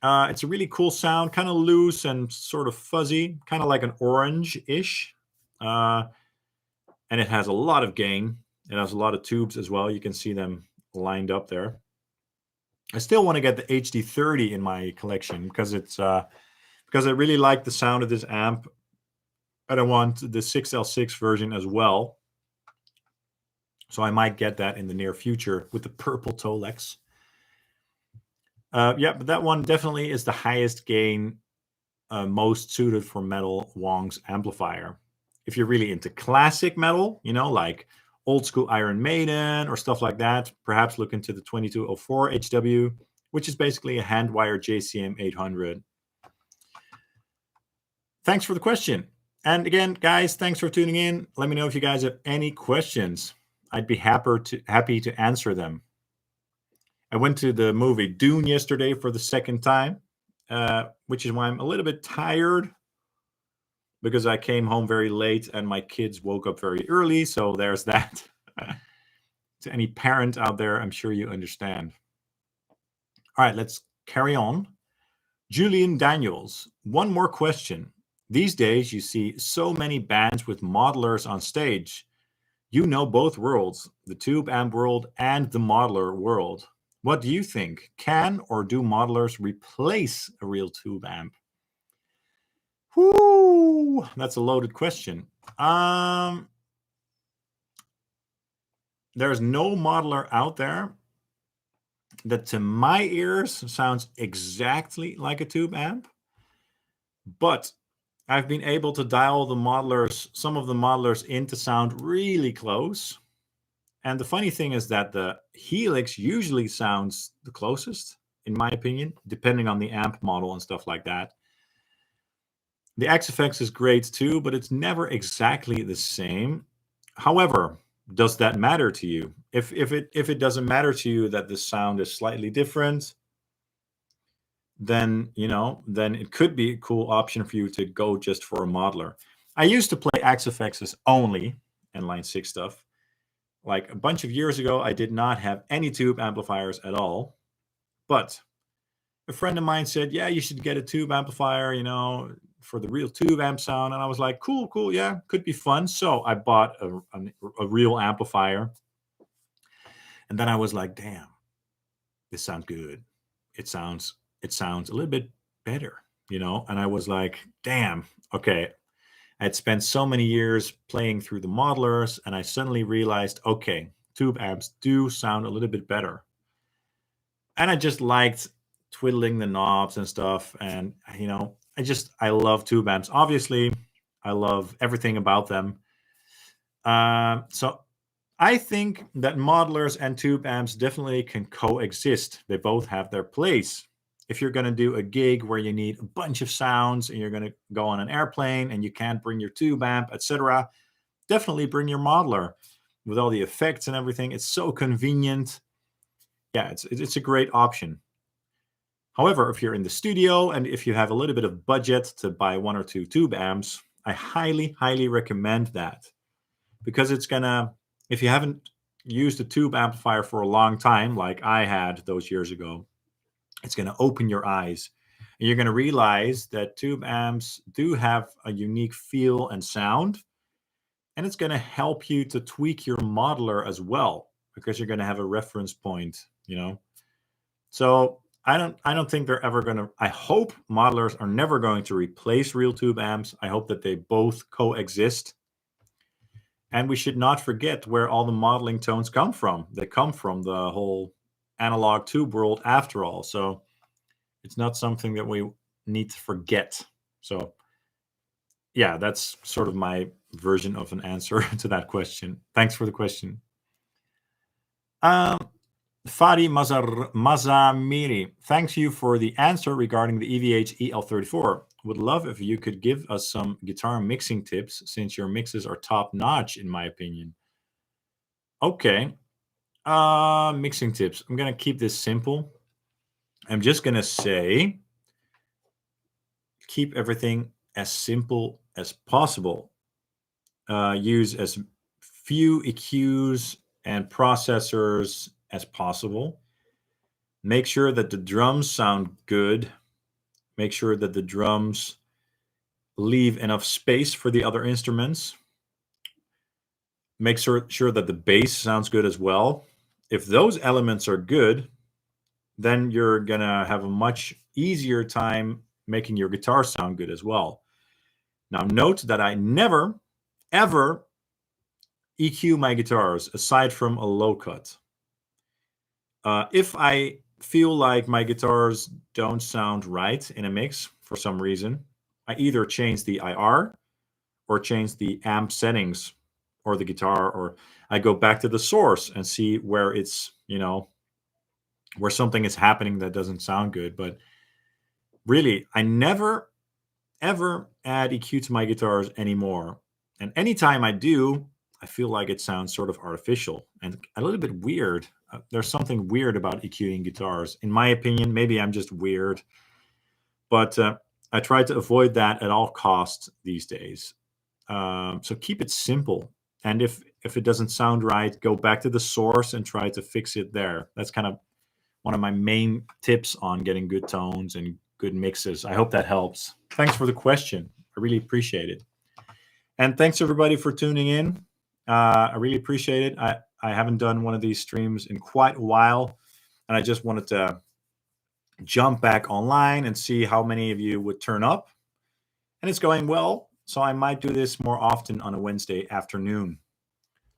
It's a really cool sound, kind of loose and sort of fuzzy, kind of like an orange-ish. And it has a lot of gain. It has a lot of tubes as well. You can see them lined up there. I still want to get the HD30 in my collection because I really like the sound of this amp. And I want the 6L6 version as well. So I might get that in the near future with the purple Tolex. Yeah, but that one definitely is the highest gain, most suited for metal Wong's amplifier. If you're really into classic metal, like old school Iron Maiden or stuff like that, perhaps look into the 2204 HW, which is basically a hand-wired JCM 800. Thanks for the question. And again, guys, thanks for tuning in. Let me know if you guys have any questions. I'd be happy to answer them. I went to the movie Dune yesterday for the second time, which is why I'm a little bit tired because I came home very late and my kids woke up very early. So there's that. To any parent out there, I'm sure you understand. All right, let's carry on. Julian Daniels, one more question. These days, you see so many bands with modelers on stage. You know both worlds, the tube amp world and the modeler world. What do you think? Can or do modelers replace a real tube amp? Whoo, that's a loaded question. There's no modeler out there that to my ears sounds exactly like a tube amp, but I've been able to dial some of the modelers in to sound really close. And the funny thing is that the Helix usually sounds the closest, in my opinion, depending on the amp model and stuff like that. The XFX is great too, but it's never exactly the same. However, does that matter to you? If it doesn't matter to you that the sound is slightly different, then then it could be a cool option for you to go just for a modeler. I used to play XFXs only and Line 6 stuff. Like a bunch of years ago, I did not have any tube amplifiers at all. But a friend of mine said, yeah, you should get a tube amplifier, for the real tube amp sound. And I was like, cool, yeah, could be fun. So I bought a real amplifier. And then I was like, damn, this sounds good. It sounds a little bit better, And I was like, damn, okay. I had spent so many years playing through the modelers, and I suddenly realized, okay, tube amps do sound a little bit better. And I just liked twiddling the knobs and stuff. And, I love tube amps. Obviously, I love everything about them. So I think that modelers and tube amps definitely can coexist. They both have their place. If you're going to do a gig where you need a bunch of sounds and you're going to go on an airplane and you can't bring your tube amp, etc., definitely bring your modeler with all the effects and everything. It's so convenient. Yeah, it's a great option. However, if you're in the studio and if you have a little bit of budget to buy 1 or 2 tube amps, I highly, highly recommend that, because it's gonna, if you haven't used a tube amplifier for a long time, like I had those years ago, it's gonna open your eyes. And you're gonna realize that tube amps do have a unique feel and sound, and it's gonna help you to tweak your modeler as well, because you're gonna have a reference point. So I don't think they're ever gonna. I hope modelers are never going to replace real tube amps. I hope that they both coexist. And we should not forget where all the modeling tones come from. They come from the whole analog tube world after all. So it's not something that we need to forget. So yeah, that's sort of my version of an answer to that question. Thanks for the question. Fadi Mazamiri, thanks you for the answer regarding the EVH EL34. Would love if you could give us some guitar mixing tips, since your mixes are top notch, in my opinion. Okay. Mixing tips. I'm going to keep this simple. I'm just going to say, keep everything as simple as possible. Use as few EQs and processors as possible. Make sure that the drums sound good. Make sure that the drums leave enough space for the other instruments. Make sure that the bass sounds good as well. If those elements are good, then you're going to have a much easier time making your guitar sound good as well. Now, note that I never, ever EQ my guitars aside from a low cut. If I feel like my guitars don't sound right in a mix for some reason, I either change the IR or change the amp settings or the guitar, or I go back to the source and see where it's, where something is happening that doesn't sound good. But really, I never, ever add EQ to my guitars anymore. And anytime I do, I feel like it sounds sort of artificial and a little bit weird. There's something weird about EQing guitars. In my opinion, maybe I'm just weird. But I try to avoid that at all costs these days. So keep it simple. And if it doesn't sound right, go back to the source and try to fix it there. That's kind of one of my main tips on getting good tones and good mixes. I hope that helps. Thanks for the question. I really appreciate it. And thanks everybody for tuning in. I really appreciate it. I haven't done one of these streams in quite a while, and I just wanted to jump back online and see how many of you would turn up. And it's going well, so I might do this more often on a Wednesday afternoon.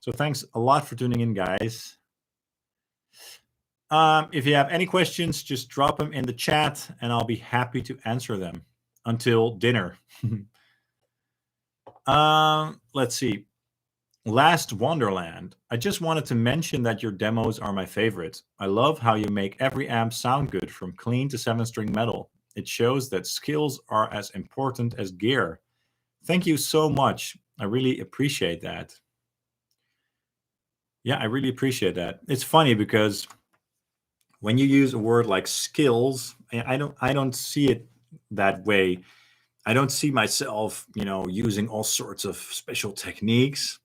So thanks a lot for tuning in, guys. If you have any questions, just drop them in the chat and I'll be happy to answer them until dinner. Let's see. Last Wonderland. I just wanted to mention that your demos are my favorite. I love how you make every amp sound good, from clean to 7-string metal. It shows that skills are as important as gear. Thank you so much. I really appreciate that. Yeah, I really appreciate that. It's funny because when you use a word like skills, I don't see it that way. I don't see myself, using all sorts of special techniques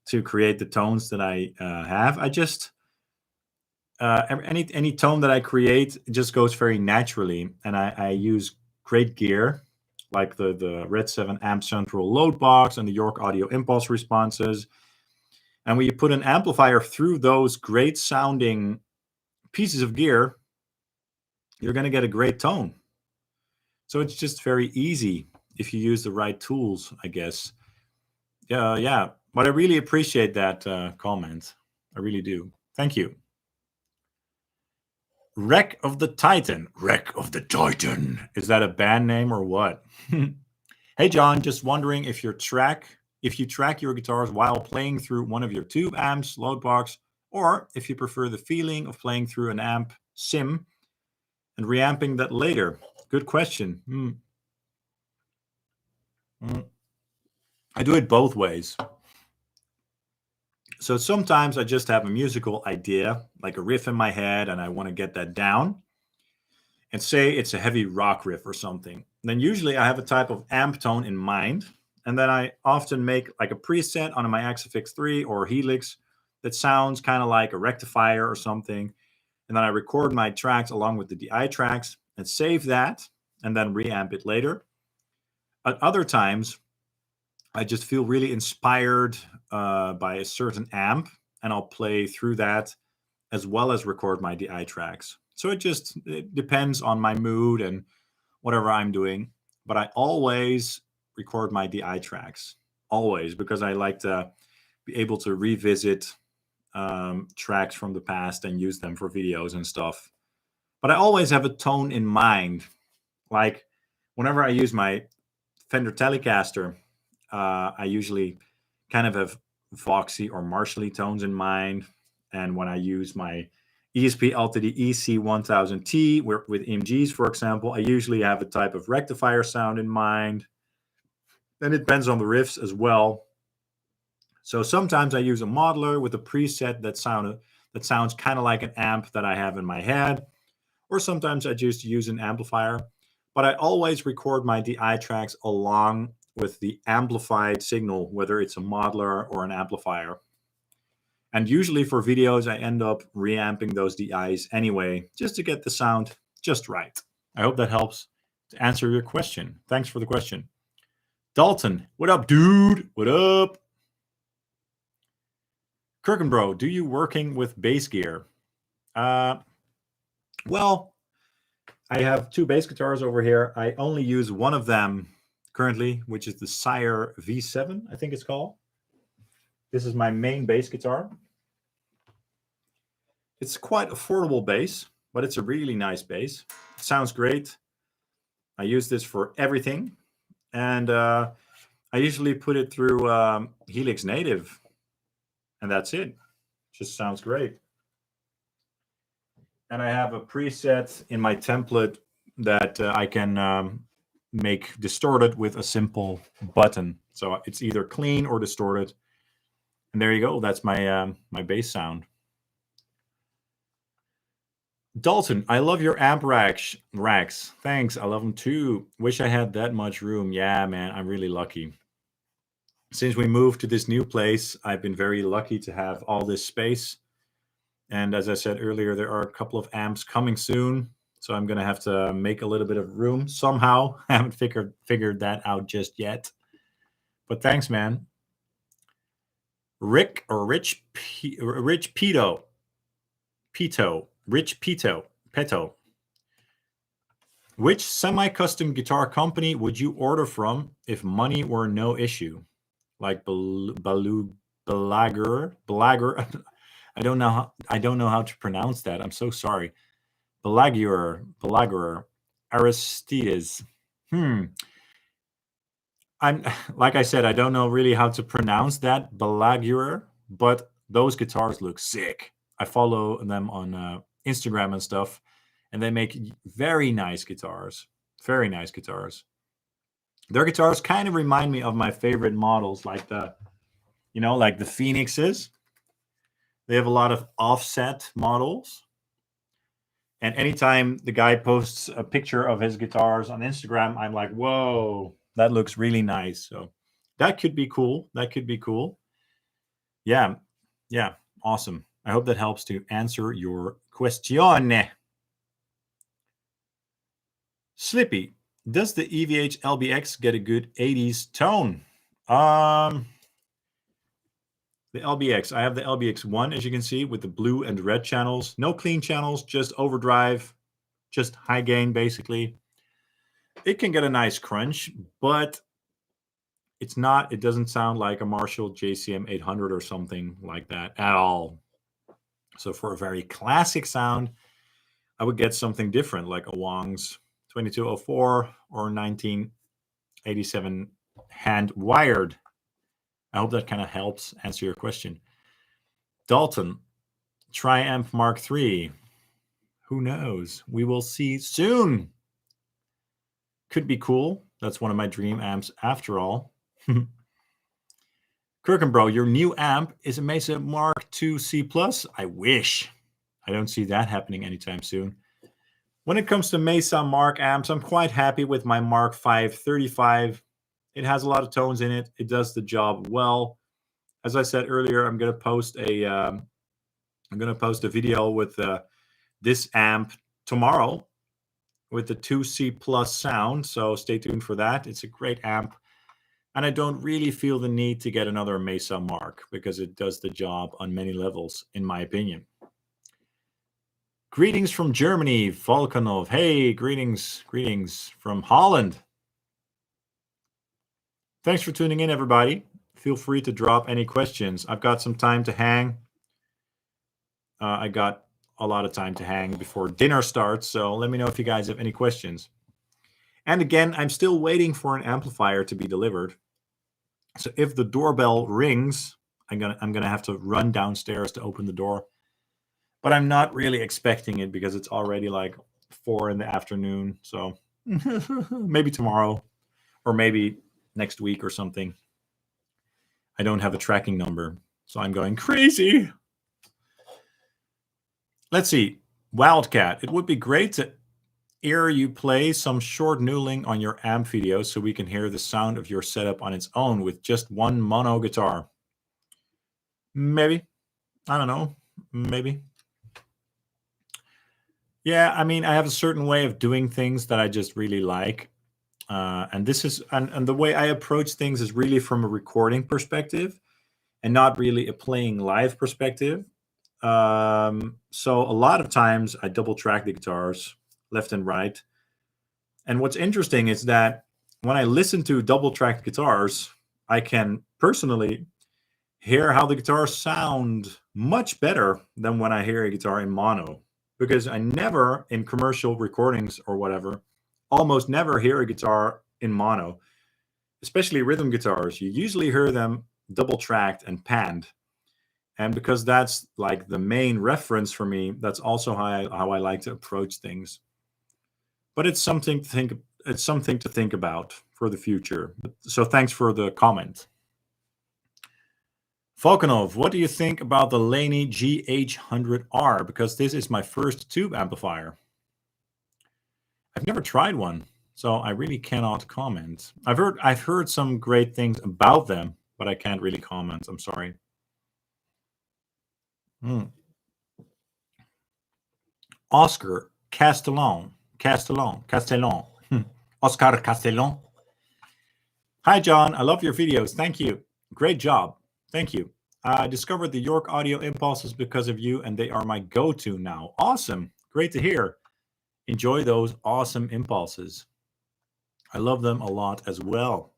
to create the tones that I have. I just any tone that I create just goes very naturally, and I use great gear like the Red 7 Amp Central load box and the York Audio impulse responses. And when you put an amplifier through those great sounding pieces of gear, you're going to get a great tone. So it's just very easy if you use the right tools, I guess. Yeah. But I really appreciate that comment. I really do. Thank you. Wreck of the Titan. Wreck of the Titan. Is that a band name or what? Hey, John, just wondering if you track your guitars while playing through one of your tube amps, load box, or if you prefer the feeling of playing through an amp sim and reamping that later. Good question. I do it both ways. So sometimes I just have a musical idea, like a riff in my head, and I want to get that down. And say it's a heavy rock riff or something. Then usually I have a type of amp tone in mind. And then I often make like a preset on my Xfx 3 or Helix that sounds kind of like a rectifier or something. And then I record my tracks along with the DI tracks and save that and then reamp it later. At other times, I just feel really inspired by a certain amp, and I'll play through that as well as record my DI tracks. So it depends on my mood and whatever I'm doing. But I always record my DI tracks, always, because I like to be able to revisit tracks from the past and use them for videos and stuff. But I always have a tone in mind. Like whenever I use my Fender Telecaster, I usually kind of have Voxy or Marshally tones in mind. And when I use my ESP Altitude EC1000T with EMGs, for example, I usually have a type of rectifier sound in mind. And it depends on the riffs as well. So sometimes I use a modeler with a preset that sounds kind of like an amp that I have in my head. Or sometimes I just use an amplifier. But I always record my DI tracks along with the amplified signal, whether it's a modeler or an amplifier. And usually for videos, I end up reamping those DIs anyway, just to get the sound just right. I hope that helps to answer your question. Thanks for the question. Dalton, what up, dude? What up? Kirkenbro, do you working with bass gear? Well, I have two bass guitars over here. I only use one of them currently, which is the Sire V7, I think it's called. This is my main bass guitar. It's quite affordable bass, but it's a really nice bass. It sounds great. I use this for everything. And I usually put it through Helix Native. And that's it. Just sounds great. And I have a preset in my template that I can make distorted with a simple button. So it's either clean or distorted. And there you go. That's my my bass sound. Dalton, I love your amp racks. Thanks. I love them too. Wish I had that much room. Yeah, man, I'm really lucky. Since we moved to this new place, I've been very lucky to have all this space. And as I said earlier, there are a couple of amps coming soon. So I'm going to have to make a little bit of room somehow. I haven't figured that out just yet. But thanks, man. Rich Peto. Which semi-custom guitar company would you order from if money were no issue? Like Badlander. I don't know how to pronounce that. I'm so sorry. Badlander, Aristides. I'm like I said, I don't know really how to pronounce that Badlander, but those guitars look sick. I follow them on Instagram and stuff, and they make very nice guitars. Very nice guitars. Their guitars kind of remind me of my favorite models, like the Phoenixes. They have a lot of offset models. And anytime the guy posts a picture of his guitars on Instagram, I'm like, whoa, that looks really nice. So that could be cool. That could be cool. Yeah. Yeah. Awesome. I hope that helps to answer your question. Slippy, does the EVH LBX get a good 80s tone? The LBX, I have the LBX1, as you can see, with the blue and red channels. No clean channels, just overdrive, just high gain, basically. It can get a nice crunch, but it doesn't sound like a Marshall JCM 800 or something like that at all. So for a very classic sound, I would get something different, like a Wong's 2204 or 1987 hand wired. I hope that kind of helps answer your question. Dalton, Triumph Mark III. Who knows? We will see soon. Could be cool. That's one of my dream amps after all. Kirkenbro, your new amp is a Mesa Mark II C+. I wish. I don't see that happening anytime soon. When it comes to Mesa Mark amps, I'm quite happy with my Mark V 35. It has a lot of tones in it. It does the job well. As I said earlier, I'm going to post a video with this amp tomorrow with the 2C+ sound. So stay tuned for that. It's a great amp. And I don't really feel the need to get another Mesa Mark because it does the job on many levels, in my opinion. Greetings from Germany, Volkanov. Hey, greetings from Holland. Thanks for tuning in, everybody. Feel free to drop any questions. I've got some time to hang. I got a lot of time to hang before dinner starts, so let me know if you guys have any questions. And again, I'm still waiting for an amplifier to be delivered. So if the doorbell rings, I'm gonna have to run downstairs to open the door. But I'm not really expecting it because it's already like 4 in the afternoon. So maybe tomorrow or maybe next week or something. I don't have a tracking number, so I'm going crazy. Let's see. Wildcat, it would be great to hear you play some short noodling on your amp video so we can hear the sound of your setup on its own with just one mono guitar. Maybe. I don't know. Maybe. Yeah, I mean, I have a certain way of doing things that I just really like. And this is and the way I approach things is really from a recording perspective and not really a playing live perspective. So a lot of times I double track the guitars left and right. And what's interesting is that when I listen to double tracked guitars, I can personally hear how the guitars sound much better than when I hear a guitar in mono. Because I never, in commercial recordings or whatever, almost never hear a guitar in mono, especially rhythm guitars. You usually hear them double tracked and panned. And because that's like the main reference for me, that's also how I like to approach things. But it's something to think about for the future. So thanks for the comment. Volkanov, what do you think about the Laney GH100R? Because this is my first tube amplifier. I've never tried one, so I really cannot comment. I've heard some great things about them, but I can't really comment. I'm sorry. Oscar Castellon. Oscar Castellon. Hi, John. I love your videos. Thank you. Great job. Thank you. I discovered the York audio impulses because of you, and they are my go-to now. Awesome. Great to hear. Enjoy those awesome impulses. I love them a lot as well.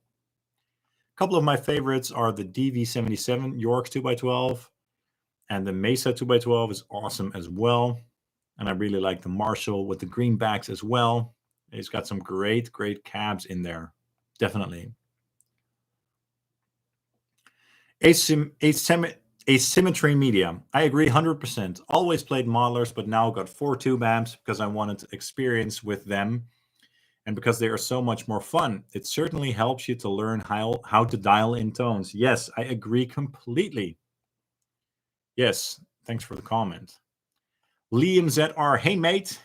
A couple of my favorites are the DV77 York 2x12, and the Mesa 2x12 is awesome as well. And I really like the Marshall with the greenbacks as well. It's got some great cabs in there. Definitely. Asymmetry Media. I agree 100%. Always played modelers, but now got 4 tube amps because I wanted to experience with them. And because they are so much more fun, it certainly helps you to learn how to dial in tones. Yes, I agree completely. Yes, thanks for the comment. Liam ZR, hey mate,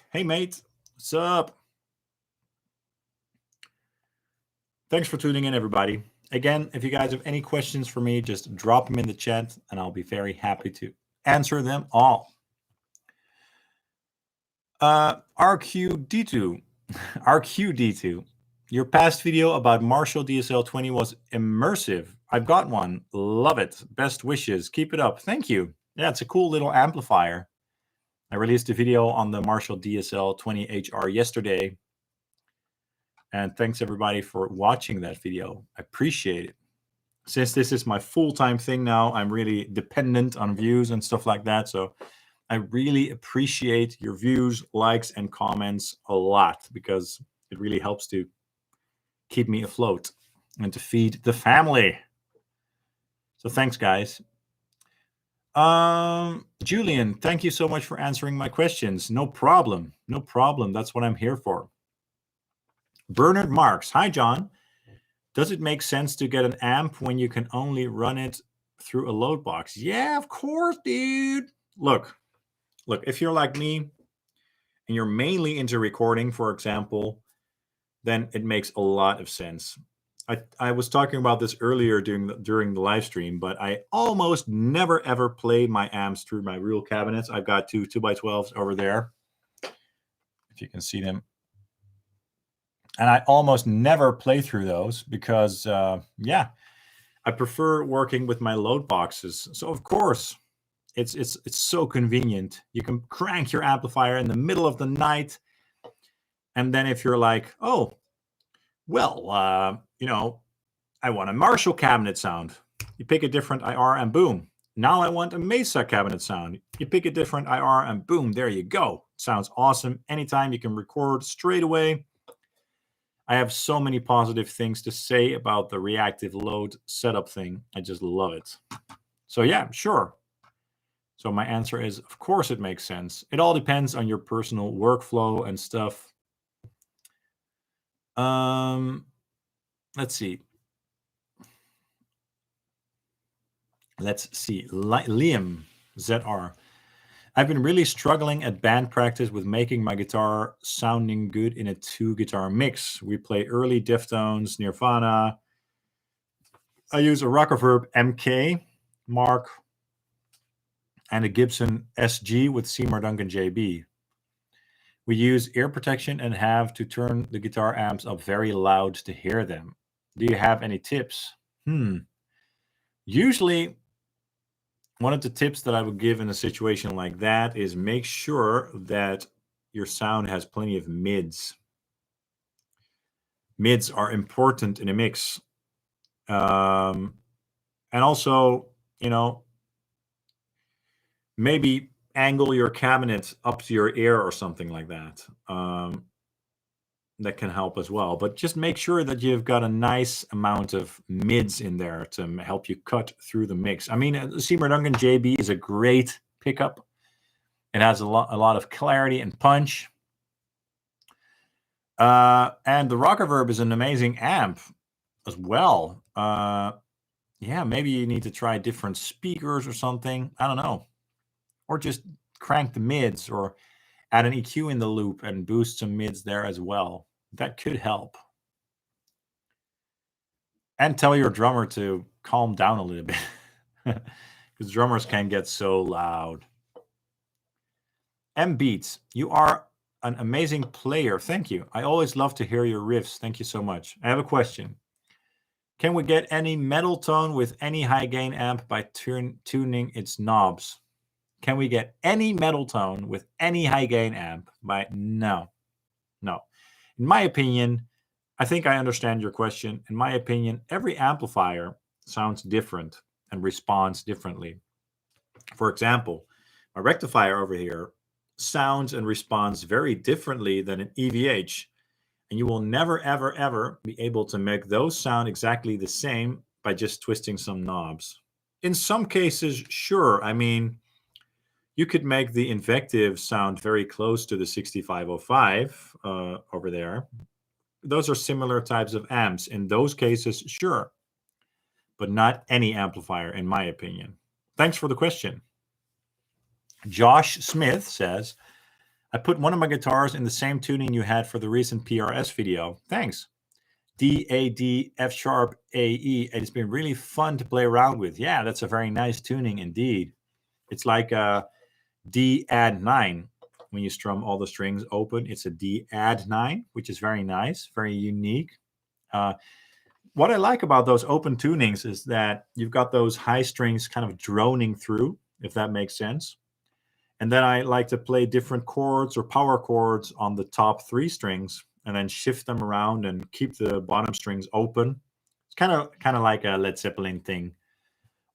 what's up? Thanks for tuning in, everybody. Again, if you guys have any questions for me, just drop them in the chat and I'll be very happy to answer them all. RQD2, RQD2, your past video about Marshall DSL-20 was immersive. I've got one. Love it. Best wishes. Keep it up. Thank you. Yeah, it's a cool little amplifier. I released a video on the Marshall DSL-20 HR yesterday. And thanks everybody for watching that video. I appreciate it. Since this is my full-time thing now, I'm really dependent on views and stuff like that. So I really appreciate your views, likes, and comments a lot because it really helps to keep me afloat and to feed the family. So thanks, guys. Julian, thank you so much for answering my questions. No problem. No problem. That's what I'm here for. Bernard Marks. Hi, John. Does it make sense to get an amp when you can only run it through a load box? Yeah, of course, dude. Look, if you're like me and you're mainly into recording, for example, then it makes a lot of sense. I was talking about this earlier during the live stream, but I almost never ever play my amps through my real cabinets. I've got two 2x12s over there, if you can see them. And I almost never play through those because, yeah, I prefer working with my load boxes. So of course, it's so convenient. You can crank your amplifier in the middle of the night, and then if you're like, oh, well, you know, I want a Marshall cabinet sound. You pick a different IR and boom. Now I want a Mesa cabinet sound. You pick a different IR and boom, there you go. Sounds awesome. Anytime you can record straight away. I have so many positive things to say about the reactive load setup thing. I just love it. So yeah, sure. So my answer is, of course it makes sense. It all depends on your personal workflow and stuff. Let's see. Liam ZR. I've been really struggling at band practice with making my guitar sounding good in a 2-guitar mix. We play early Deftones, Nirvana. I use a Rockerverb MK, Mark, and a Gibson SG with Seymour Duncan JB. We use ear protection and have to turn the guitar amps up very loud to hear them. Do you have any tips? Usually, one of the tips that I would give in a situation like that is make sure that your sound has plenty of mids. Mids are important in a mix. And also, you know, maybe angle your cabinet up to your ear or something like that. That can help as well. But just make sure that you've got a nice amount of mids in there to help you cut through the mix. I mean, Seymour Duncan JB is a great pickup. It has a lot of clarity and punch. And the Rockerverb is an amazing amp as well. Yeah, maybe you need to try different speakers or something. I don't know. Or just crank the mids or add an EQ in the loop and boost some mids there as well. That could help. And tell your drummer to calm down a little bit. Because drummers can get so loud. M Beats, you are an amazing player. Thank you. I always love to hear your riffs. Thank you so much. I have a question. Can we get any metal tone with any high gain amp by tuning its knobs? Can we get any metal tone with any high gain amp by... No. In my opinion, I think I understand your question. In my opinion, every amplifier sounds different and responds differently. For example, my rectifier over here sounds and responds very differently than an EVH. And you will never, ever, ever be able to make those sound exactly the same by just twisting some knobs. In some cases, sure. I mean, you could make the Invective sound very close to the 6505 over there. those are similar types of amps. In those cases, sure, but not any amplifier, in my opinion. Thanks for the question. Josh Smith says, I put one of my guitars in the same tuning you had for the recent PRS video. Thanks. D, A, D, F sharp, A, E. It's been really fun to play around with. Yeah, that's a very nice tuning indeed. It's like a D add 9. When you strum all the strings open, it's a D add 9, which is very nice, very unique. What I like about those open tunings is that you've got those high strings kind of droning through, if that makes sense. And then I like to play different chords or power chords on the top 3 strings and then shift them around and keep the bottom strings open. It's kind of like a Led Zeppelin thing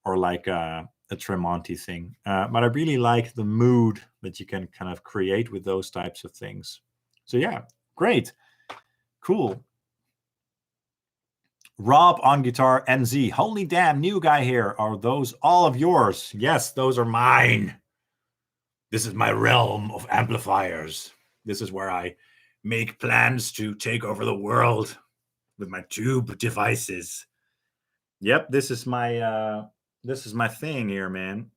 or like a Tremonti thing. But I really like the mood that you can kind of create with those types of things. So yeah, great. Cool. Rob on guitar, NZ. Holy damn, new guy here. Are those all of yours? Yes, those are mine. This is my realm of amplifiers. This is where I make plans to take over the world with my tube devices. Yep, this is my thing here, man.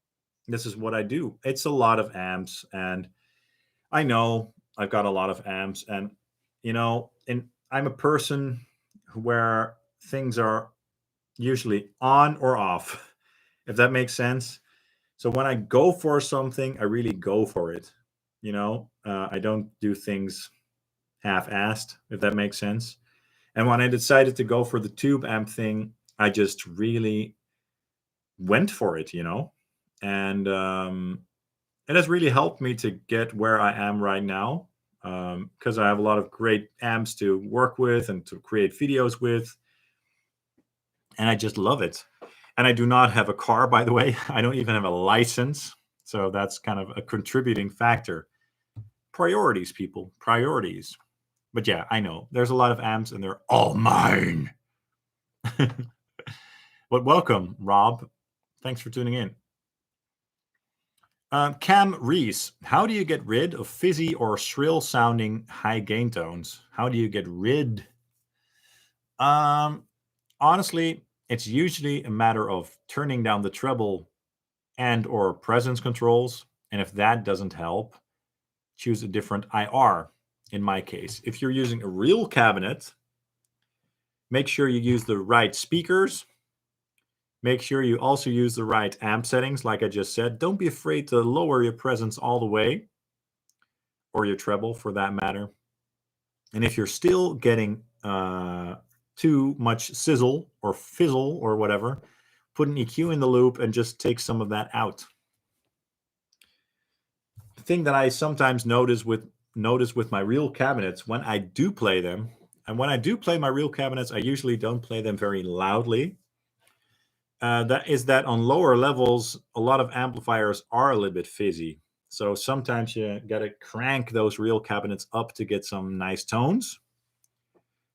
This is what I do. It's a lot of amps, and I know I've got a lot of amps, and and I'm a person where things are usually on or off, if that makes sense. So when I go for something, I really go for it. I don't do things half-assed, if that makes sense. And when I decided to go for the tube amp thing, I just really went for it, and it has really helped me to get where I am right now, because I have a lot of great amps to work with and to create videos with, and I just love it. And I do not have a car, by the way. I don't even have a license, so that's kind of a contributing factor. Priorities, people, priorities. But yeah, I know there's a lot of amps, and they're all mine. But welcome, Rob. Thanks for tuning in. Cam Reese, how do you get rid of fizzy or shrill sounding high gain tones? How do you get rid? Honestly, it's usually a matter of turning down the treble and or presence controls. And if that doesn't help, choose a different IR. In my case, if you're using a real cabinet, make sure you use the right speakers. Make sure you also use the right amp settings, like I just said. Don't be afraid to lower your presence all the way, or your treble for that matter. And if you're still getting too much sizzle or fizzle or whatever, put an EQ in the loop and just take some of that out. The thing that I sometimes notice with my real cabinets when I do play them, and when I do play my real cabinets, I usually don't play them very loudly. That is that on lower levels, a lot of amplifiers are a little bit fizzy. So sometimes you got to crank those real cabinets up to get some nice tones.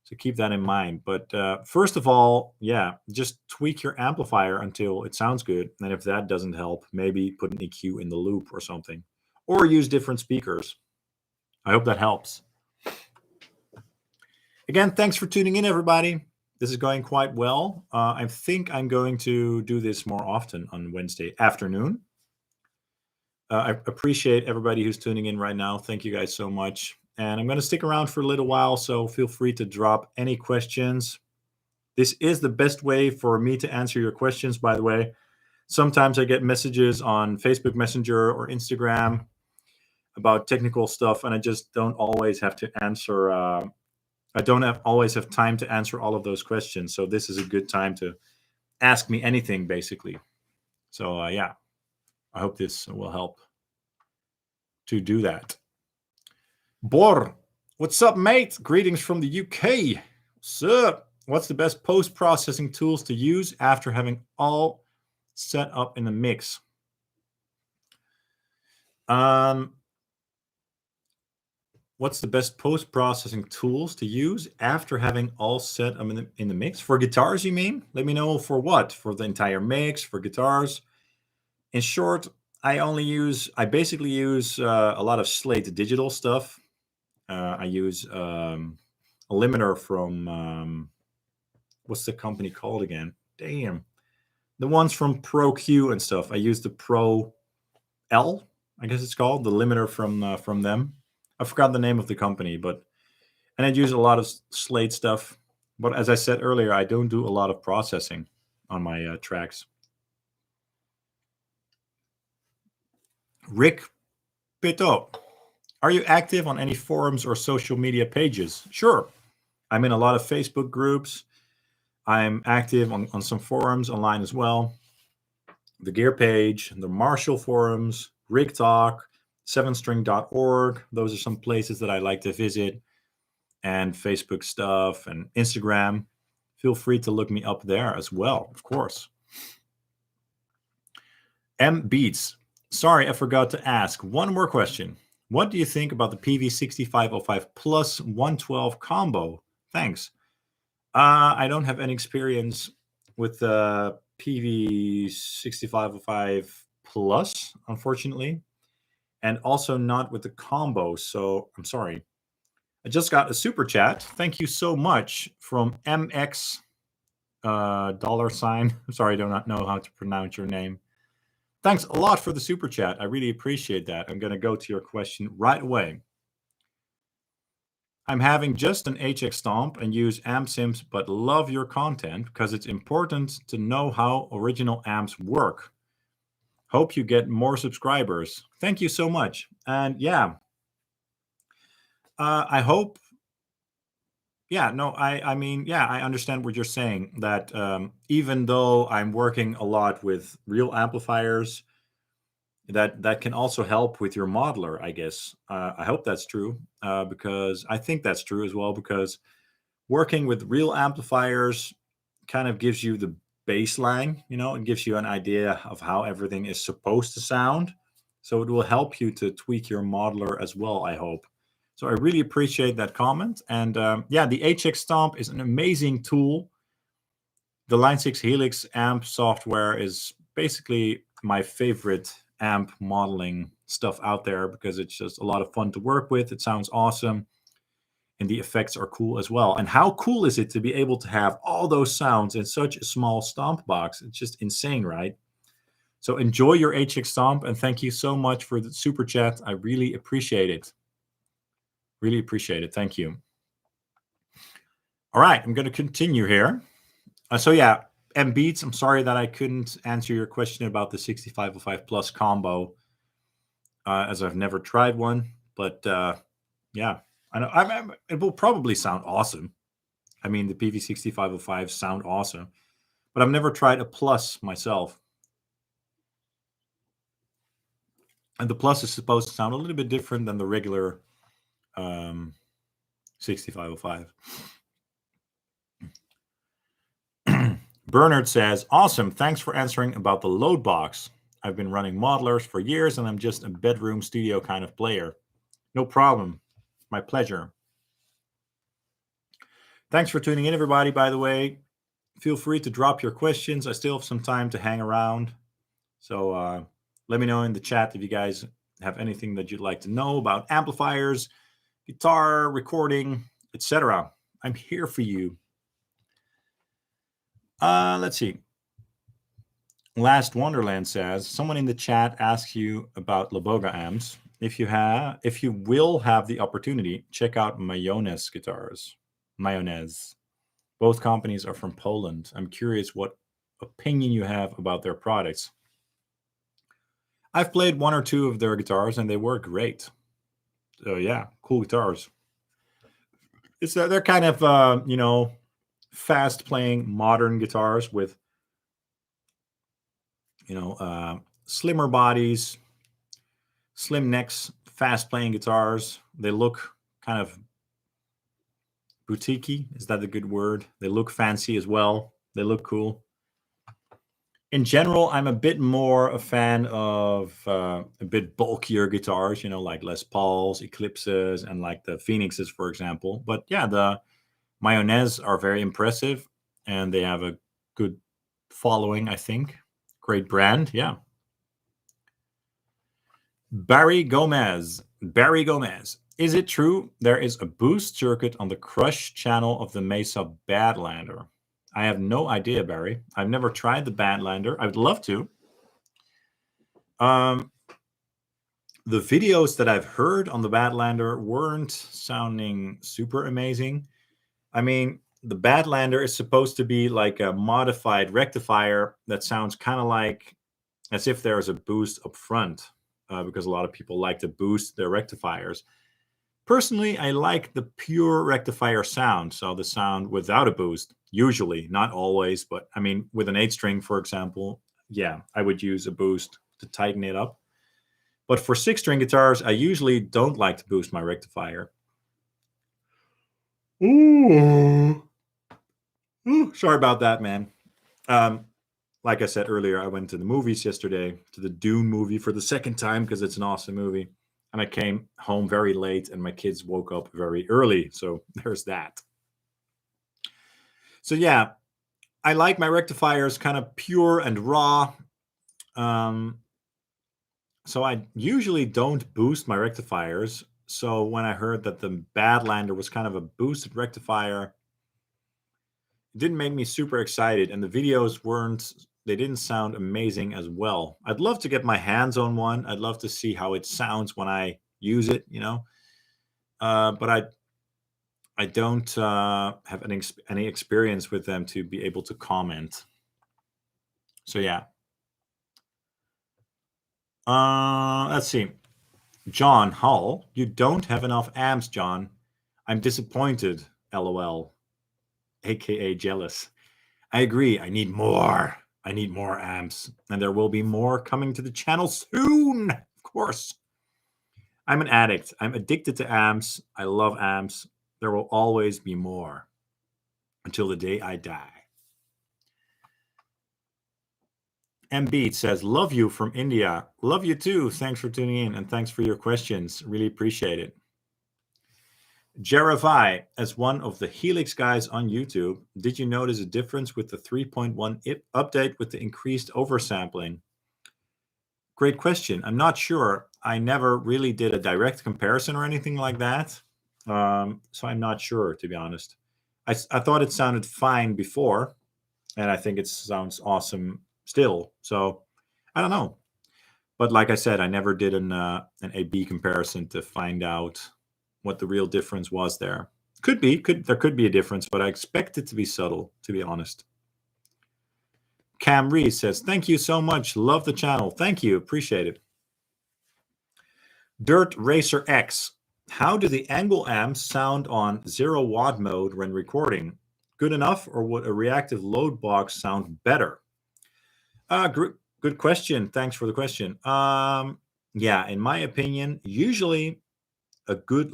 So keep that in mind. But first of all, yeah, just tweak your amplifier until it sounds good. And if that doesn't help, maybe put an EQ in the loop or something. Or use different speakers. I hope that helps. Again, thanks for tuning in, everybody. This is going quite well. I think I'm going to do this more often on Wednesday afternoon. I appreciate everybody who's tuning in right now. Thank you guys so much. And I'm going to stick around for a little while, so feel free to drop any questions. This is the best way for me to answer your questions, by the way. Sometimes I get messages on Facebook Messenger or Instagram about technical stuff, and I just don't always have to answer. I don't always have time to answer all of those questions. So this is a good time to ask me anything, basically. So yeah, I hope this will help to do that. Bor, what's up, mate? Greetings from the UK. What's up? What's the best post-processing tools to use after having all set up in the mix? What's the best post-processing tools to use after having all set in the mix? For guitars, you mean? Let me know for what? For the entire mix, for guitars? In short, I basically use a lot of Slate digital stuff. I use a limiter from what's the company called again? Damn, the ones from Pro Q and stuff. I use the Pro L, I guess it's called, the limiter from them. I forgot the name of the company, but and I use a lot of Slate stuff. But as I said earlier, I don't do a lot of processing on my tracks. Rick Pito, are you active on any forums or social media pages? Sure. I'm in a lot of Facebook groups. I'm active on some forums online as well. The Gear page, the Marshall forums, Rig Talk, 7string.org. Those are some places that I like to visit. And Facebook stuff and Instagram. Feel free to look me up there as well, of course. M Beats. Sorry, I forgot to ask. One more question. What do you think about the PV6505 plus 112 combo? Thanks. I don't have any experience with the PV6505 plus, unfortunately, and also not with the combo. So I'm sorry. I just got a super chat. Thank you so much from MX $. Sorry, I do not know how to pronounce your name. Thanks a lot for the super chat. I really appreciate that. I'm going to go to your question right away. I'm having just an HX Stomp and use amp sims, but love your content because it's important to know how original amps work. Hope you get more subscribers. Thank you so much. And yeah, I hope. Yeah, no, I mean, yeah, I understand what you're saying. That even though I'm working a lot with real amplifiers, that can also help with your modeler, I guess. I hope that's true because I think that's true as well. Because working with real amplifiers kind of gives you the baseline, it gives you an idea of how everything is supposed to sound. So it will help you to tweak your modeler as well, I hope. So I really appreciate that comment. And yeah, the HX Stomp is an amazing tool. The Line 6 Helix amp software is basically my favorite amp modeling stuff out there because it's just a lot of fun to work with. It sounds awesome. And the effects are cool as well. And how cool is it to be able to have all those sounds in such a small stomp box? It's just insane, right? So enjoy your HX Stomp, and thank you so much for the super chat. I really appreciate it. Really appreciate it. Thank you. All right, I'm going to continue here. So yeah, M Beats, I'm sorry that I couldn't answer your question about the 6505 Plus combo, as I've never tried one. But yeah, I know it will probably sound awesome. I mean, the PV6505 sound awesome, but I've never tried a Plus myself. And the Plus is supposed to sound a little bit different than the regular 6505. Bernard says, awesome. Thanks for answering about the load box. I've been running modelers for years and I'm just a bedroom studio kind of player. No problem. My pleasure. Thanks for tuning in, everybody, by the way. Feel free to drop your questions. I still have some time to hang around. So let me know in the chat if you guys have anything that you'd like to know about amplifiers, guitar, recording, etc. I'm here for you. Let's see. Last Wonderland says, someone in the chat asks you about Laboga amps. If you will have the opportunity, check out Mayonnaise guitars. Mayonnaise. Both companies are from Poland. I'm curious what opinion you have about their products. I've played one or two of their guitars and they work great. So yeah, cool guitars. They're kind of fast playing modern guitars with slimmer bodies, slim necks, fast playing guitars. They look kind of boutique-y. Is that a good word? They look fancy as well. They look cool. In general, I'm a bit more a fan of a bit bulkier guitars, like Les Pauls, Eclipses, and like the Phoenixes, for example. But yeah, the Mayonnaise are very impressive, and they have a good following, I think. Great brand, yeah. Barry Gomez. Is it true there is a boost circuit on the crush channel of the Mesa Badlander? I have no idea, Barry. I've never tried the Badlander. I would love to. The videos that I've heard on the Badlander weren't sounding super amazing. I mean, the Badlander is supposed to be like a modified rectifier that sounds kind of like as if there's a boost up front, because a lot of people like to boost their rectifiers. Personally, I like the pure rectifier sound, so the sound without a boost, usually, not always, but I mean, with an 8-string, for example, yeah, I would use a boost to tighten it up. But for 6-string guitars, I usually don't like to boost my rectifier. Ooh. Sorry about that, man. Like I said earlier, I went to the movies yesterday, to the Dune movie for the second time because it's an awesome movie. And I came home very late and my kids woke up very early. So there's that. So yeah, I like my rectifiers kind of pure and raw. So I usually don't boost my rectifiers. So when I heard that the Badlander was kind of a boosted rectifier, it didn't make me super excited. And the videos they didn't sound amazing as well. I'd love to get my hands on one. I'd love to see how it sounds when I use it, but I don't have any experience with them to be able to comment. So yeah. Let's see. John Hull, you don't have enough amps, John. I'm disappointed, LOL, aka jealous. I agree. I need more. I need more amps, and there will be more coming to the channel soon. Of course. I'm an addict. I'm addicted to amps. I love amps. There will always be more until the day I die. Beat says, love you from India. Love you too. Thanks for tuning in and thanks for your questions. Really appreciate it. Jerevai, as one of the Helix guys on YouTube, did you notice a difference with the 3.1 update with the increased oversampling? Great question. I'm not sure. I never really did a direct comparison or anything like that. So I'm not sure, to be honest. I thought it sounded fine before, and I think it sounds awesome still. So I don't know. But like I said, I never did an A/B comparison to find out what the real difference was there. There could be a difference, but I expect it to be subtle, to be honest. Cam Reese says, thank you so much. Love the channel. Thank you. Appreciate it. Dirt Racer X. How do the angle amps sound on 0-watt mode when recording? Good enough, or would a reactive load box sound better? Good question. Thanks for the question. Yeah, in my opinion, usually a good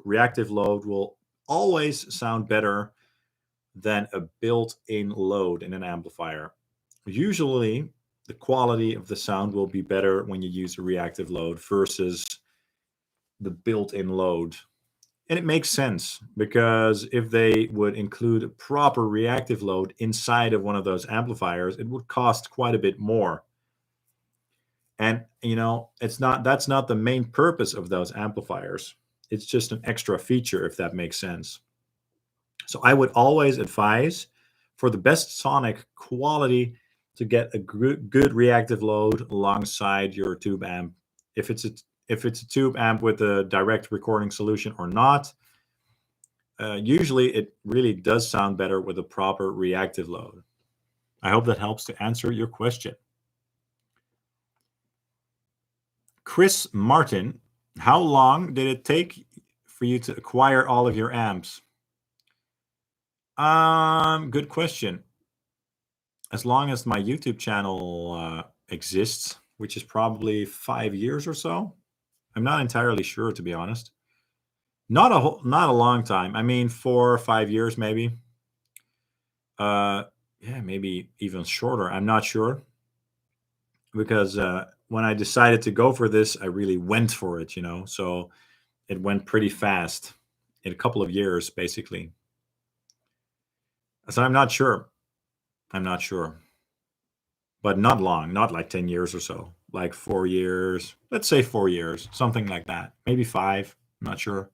reactive load will always sound better than a built-in load in an amplifier. Usually, the quality of the sound will be better when you use a reactive load versus the built-in load. And it makes sense because if they would include a proper reactive load inside of one of those amplifiers, it would cost quite a bit more. And that's not the main purpose of those amplifiers. It's just an extra feature, if that makes sense. So I would always advise for the best sonic quality to get a good reactive load alongside your tube amp. If it's a tube amp with a direct recording solution or not, usually it really does sound better with a proper reactive load. I hope that helps to answer your question. Chris Martin, how long did it take for you to acquire all of your amps? Good question. As long as my YouTube channel exists, which is probably 5 years or so. I'm not entirely sure, to be honest. Not a long time. I mean, 4 or 5 years, maybe. Yeah, maybe even shorter. I'm not sure. Because when I decided to go for this, I really went for it, So it went pretty fast in a couple of years, basically. So I'm not sure. But not long, not like 10 years or so, like 4 years. Let's say 4 years, something like that. Maybe 5, not sure.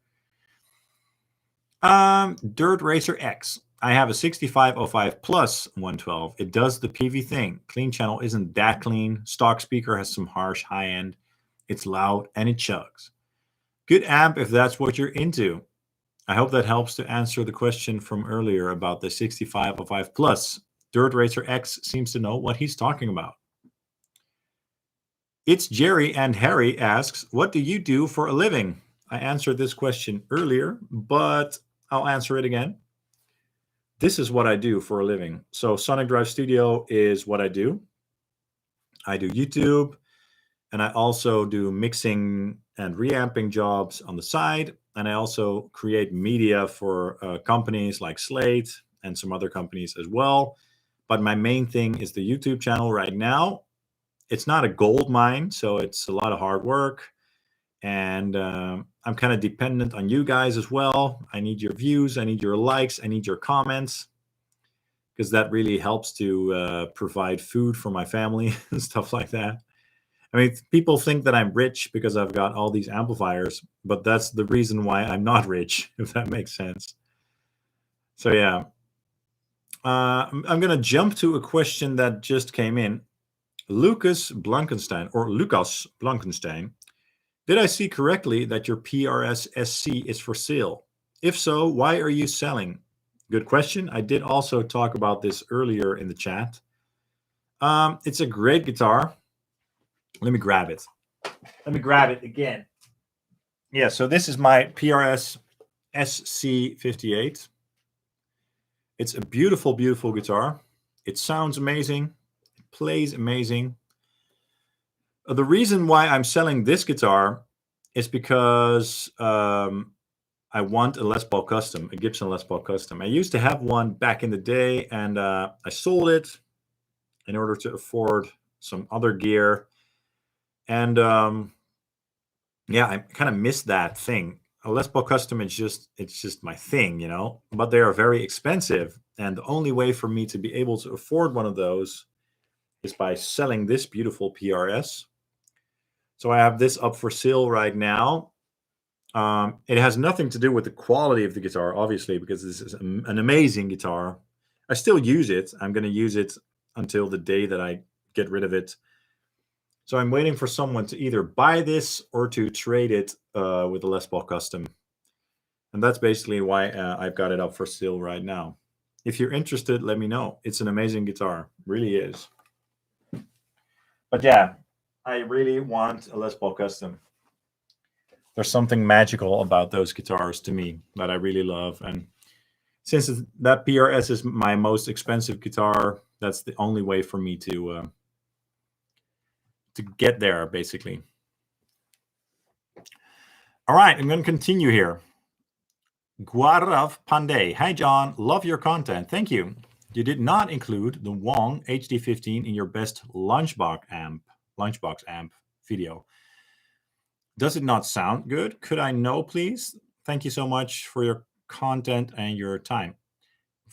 Dirt Racer X. I have a 6505 plus 112. It does the PV thing. Clean channel isn't that clean. Stock speaker has some harsh high end. It's loud and it chugs. Good amp if that's what you're into. I hope that helps to answer the question from earlier about the 6505 plus. Dirt Racer X seems to know what he's talking about. It's Jerry, and Harry asks, what do you do for a living? I answered this question earlier, but I'll answer it again. This is what I do for a living. So Sonic Drive Studio is what I do. I do YouTube, and I also do mixing and reamping jobs on the side. And I also create media for companies like Slate and some other companies as well. But my main thing is the YouTube channel right now. It's not a gold mine, so it's a lot of hard work. And I'm kind of dependent on you guys as well. I need your views. I need your likes. I need your comments, because that really helps to provide food for my family and stuff like that. I mean, people think that I'm rich because I've got all these amplifiers, but that's the reason why I'm not rich, if that makes sense. So yeah, I'm going to jump to a question that just came in. Lucas Blankenstein. Did I see correctly that your PRS SC is for sale? If so, why are you selling? Good question. I did also talk about this earlier in the chat. It's a great guitar. Let me grab it. Let me grab it again. Yeah, so this is my PRS SC58. It's a beautiful, beautiful guitar. It sounds amazing. It plays amazing. The reason why I'm selling this guitar is because I want a Les Paul Custom, a Gibson Les Paul Custom. I used to have one back in the day, and I sold it in order to afford some other gear. And yeah, I kind of miss that thing. A Les Paul Custom, it's just my thing, you know. But they are very expensive, and the only way for me to be able to afford one of those is by selling this beautiful PRS. So I have this up for sale right now. It has nothing to do with the quality of the guitar, obviously, because this is an amazing guitar. I still use it. I'm going to use it until the day that I get rid of it. So I'm waiting for someone to either buy this or to trade it with a Les Paul Custom. And that's basically why I've got it up for sale right now. If you're interested, let me know. It's an amazing guitar. Really is. But yeah, I really want a Les Paul Custom. There's something magical about those guitars to me that I really love. And since that PRS is my most expensive guitar, that's the only way for me to get there, basically. All right, I'm going to continue here. Guarav Pandey. Hi, John. Love your content. Thank you. You did not include the Wong HD15 in your best Lunchbox amp video. Does it not sound good? Could I know, please? Thank you so much for your content and your time.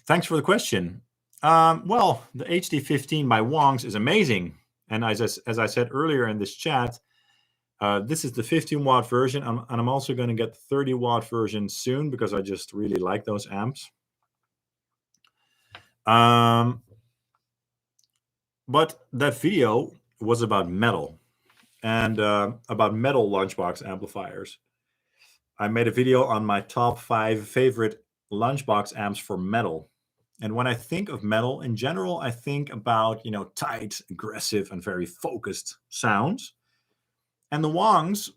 Thanks for the question. Well, the HD15 by Wong's is amazing. And as I said earlier in this chat, this is the 15-watt version. And I'm also going to get the 30-watt version soon because I just really like those amps. But that video was about metal and about metal Lunchbox amplifiers. I made a video on my top 5 favorite Lunchbox amps for metal. And when I think of metal in general, I think about, tight, aggressive, and very focused sounds. And the Wong's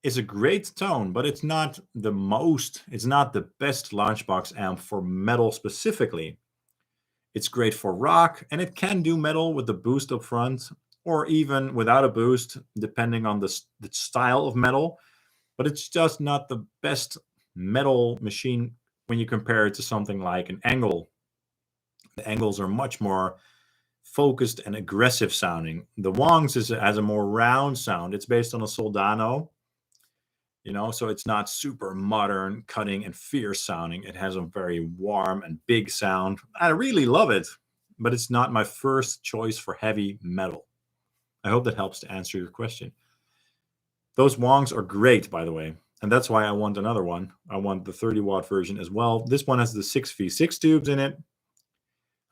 is a great tone, but it's not the best Lunchbox amp for metal specifically. It's great for rock, and it can do metal with the boost up front, or even without a boost, depending on the style of metal. But it's just not the best metal machine when you compare it to something like an Angle. The Angles are much more focused and aggressive sounding. The Wong's has a more round sound. It's based on a Soldano, so it's not super modern, cutting, and fierce sounding. It has a very warm and big sound. I really love it, but it's not my first choice for heavy metal. I hope that helps to answer your question. Those Wongs are great, by the way. And that's why I want another one. I want the 30-watt version as well. This one has the 6V6 tubes in it.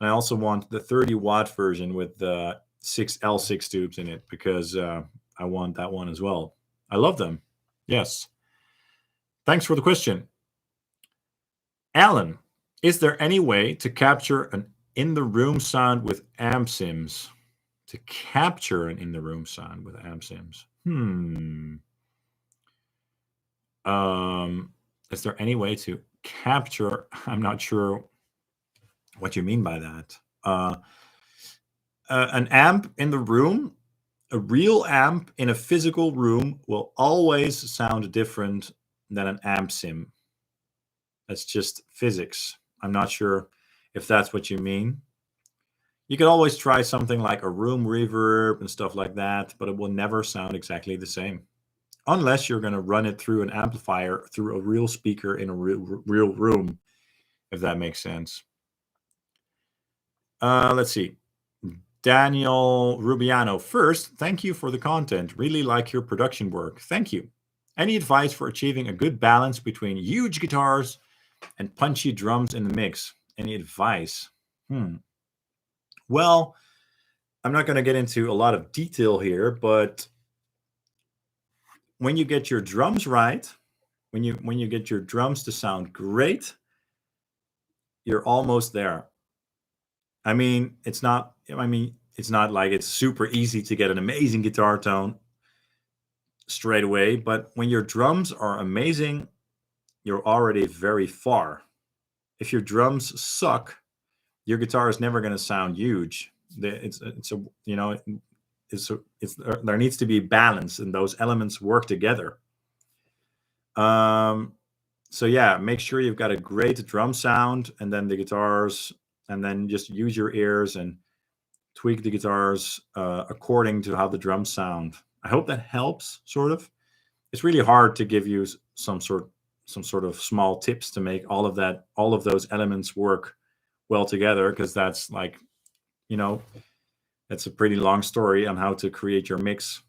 And I also want the 30-watt version with the 6L6 tubes in it because I want that one as well. I love them. Yes. Thanks for the question. Alan, is there any way to capture an in-the-room sound with amp sims? To capture an in-the-room sound with amp sims? Is there any way to capture? I'm not sure what you mean by that. An amp in the room, a real amp in a physical room will always sound different than an amp sim. That's just physics. I'm not sure if that's what you mean. You could always try something like a room reverb and stuff like that, but it will never sound exactly the same. Unless you're going to run it through an amplifier, through a real speaker in a real room, if that makes sense. Let's see. Daniel Rubiano, first, thank you for the content. Really like your production work. Thank you. Any advice for achieving a good balance between huge guitars and punchy drums in the mix? Any advice? Well, I'm not going to get into a lot of detail here, but when you get your drums right, when you get your drums to sound great, you're almost there. I mean, it's not like it's super easy to get an amazing guitar tone straight away, but when your drums are amazing, you're already very far. If your drums suck, your guitar is never going to sound huge. There needs to be balance, and those elements work together. So yeah, make sure you've got a great drum sound, and then the guitars, and then just use your ears and tweak the guitars according to how the drums sound. I hope that helps, sort of. It's really hard to give you some sort of small tips to make all of those elements work well together, because that's like, that's a pretty long story on how to create your mix.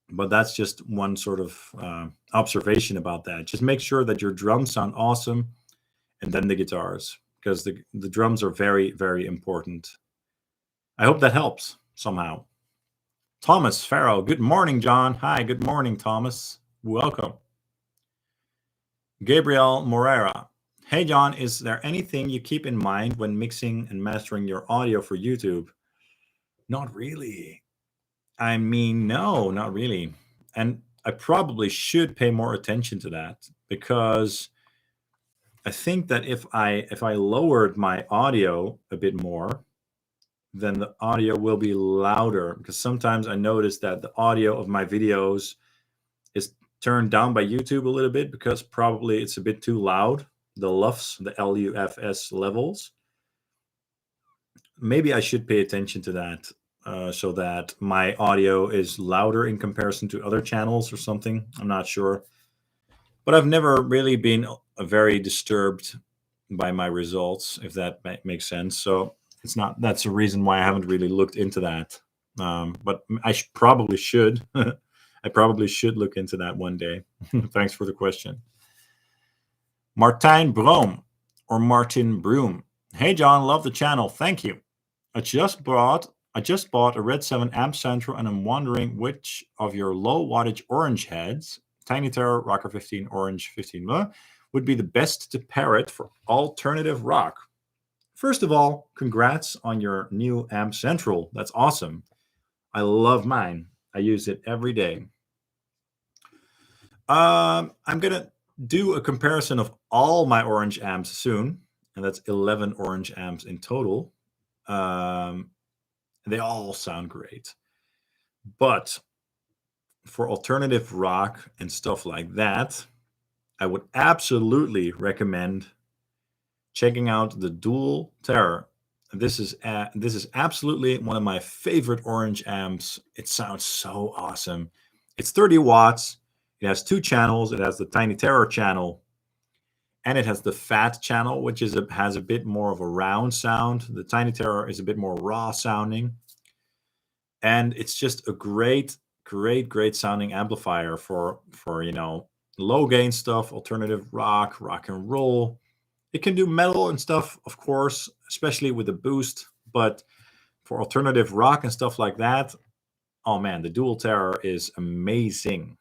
But that's just one sort of observation about that. Just make sure that your drums sound awesome, and then the guitars, because the drums are very, very important. I hope that helps somehow. Thomas Farrell, good morning, John. Hi, good morning, Thomas. Welcome. Gabriel Morera, hey, John, is there anything you keep in mind when mixing and mastering your audio for YouTube? Not really. I mean, no, not really. And I probably should pay more attention to that, because I think that if I lowered my audio a bit more, then the audio will be louder, because sometimes I notice that the audio of my videos is turned down by YouTube a little bit because probably it's a bit too loud, the LUFS, the LUFS levels. Maybe I should pay attention to that, so that my audio is louder in comparison to other channels or something. I'm not sure. But I've never really been very disturbed by my results, if that makes sense. So that's a reason why I haven't really looked into that. But I probably should. I probably should look into that one day. Thanks for the question. Martijn Broom, or Martin Broom. Hey, John, love the channel. Thank you. I just bought a Red 7 Amp Central, and I'm wondering which of your low wattage orange heads, Tiny Terror, Rocker 15, Orange 15, would be the best to pair it for alternative rock. First of all, congrats on your new Amp Central. That's awesome. I love mine. I use it every day. I'm going to do a comparison of all my orange amps soon, and that's 11 orange amps in total. They all sound great. But for alternative rock and stuff like that, I would absolutely recommend checking out the Dual Terror. This is absolutely one of my favorite orange amps. It sounds so awesome. It's 30 watts. It has 2 channels. It has the Tiny Terror channel, and it has the Fat channel, which has a bit more of a round sound. The Tiny Terror is a bit more raw sounding, and it's just a great sounding amplifier for low gain stuff, alternative rock, rock and roll. It can do metal and stuff, of course, especially with the boost. But for alternative rock and stuff like that, oh man, the Dual Terror is amazing.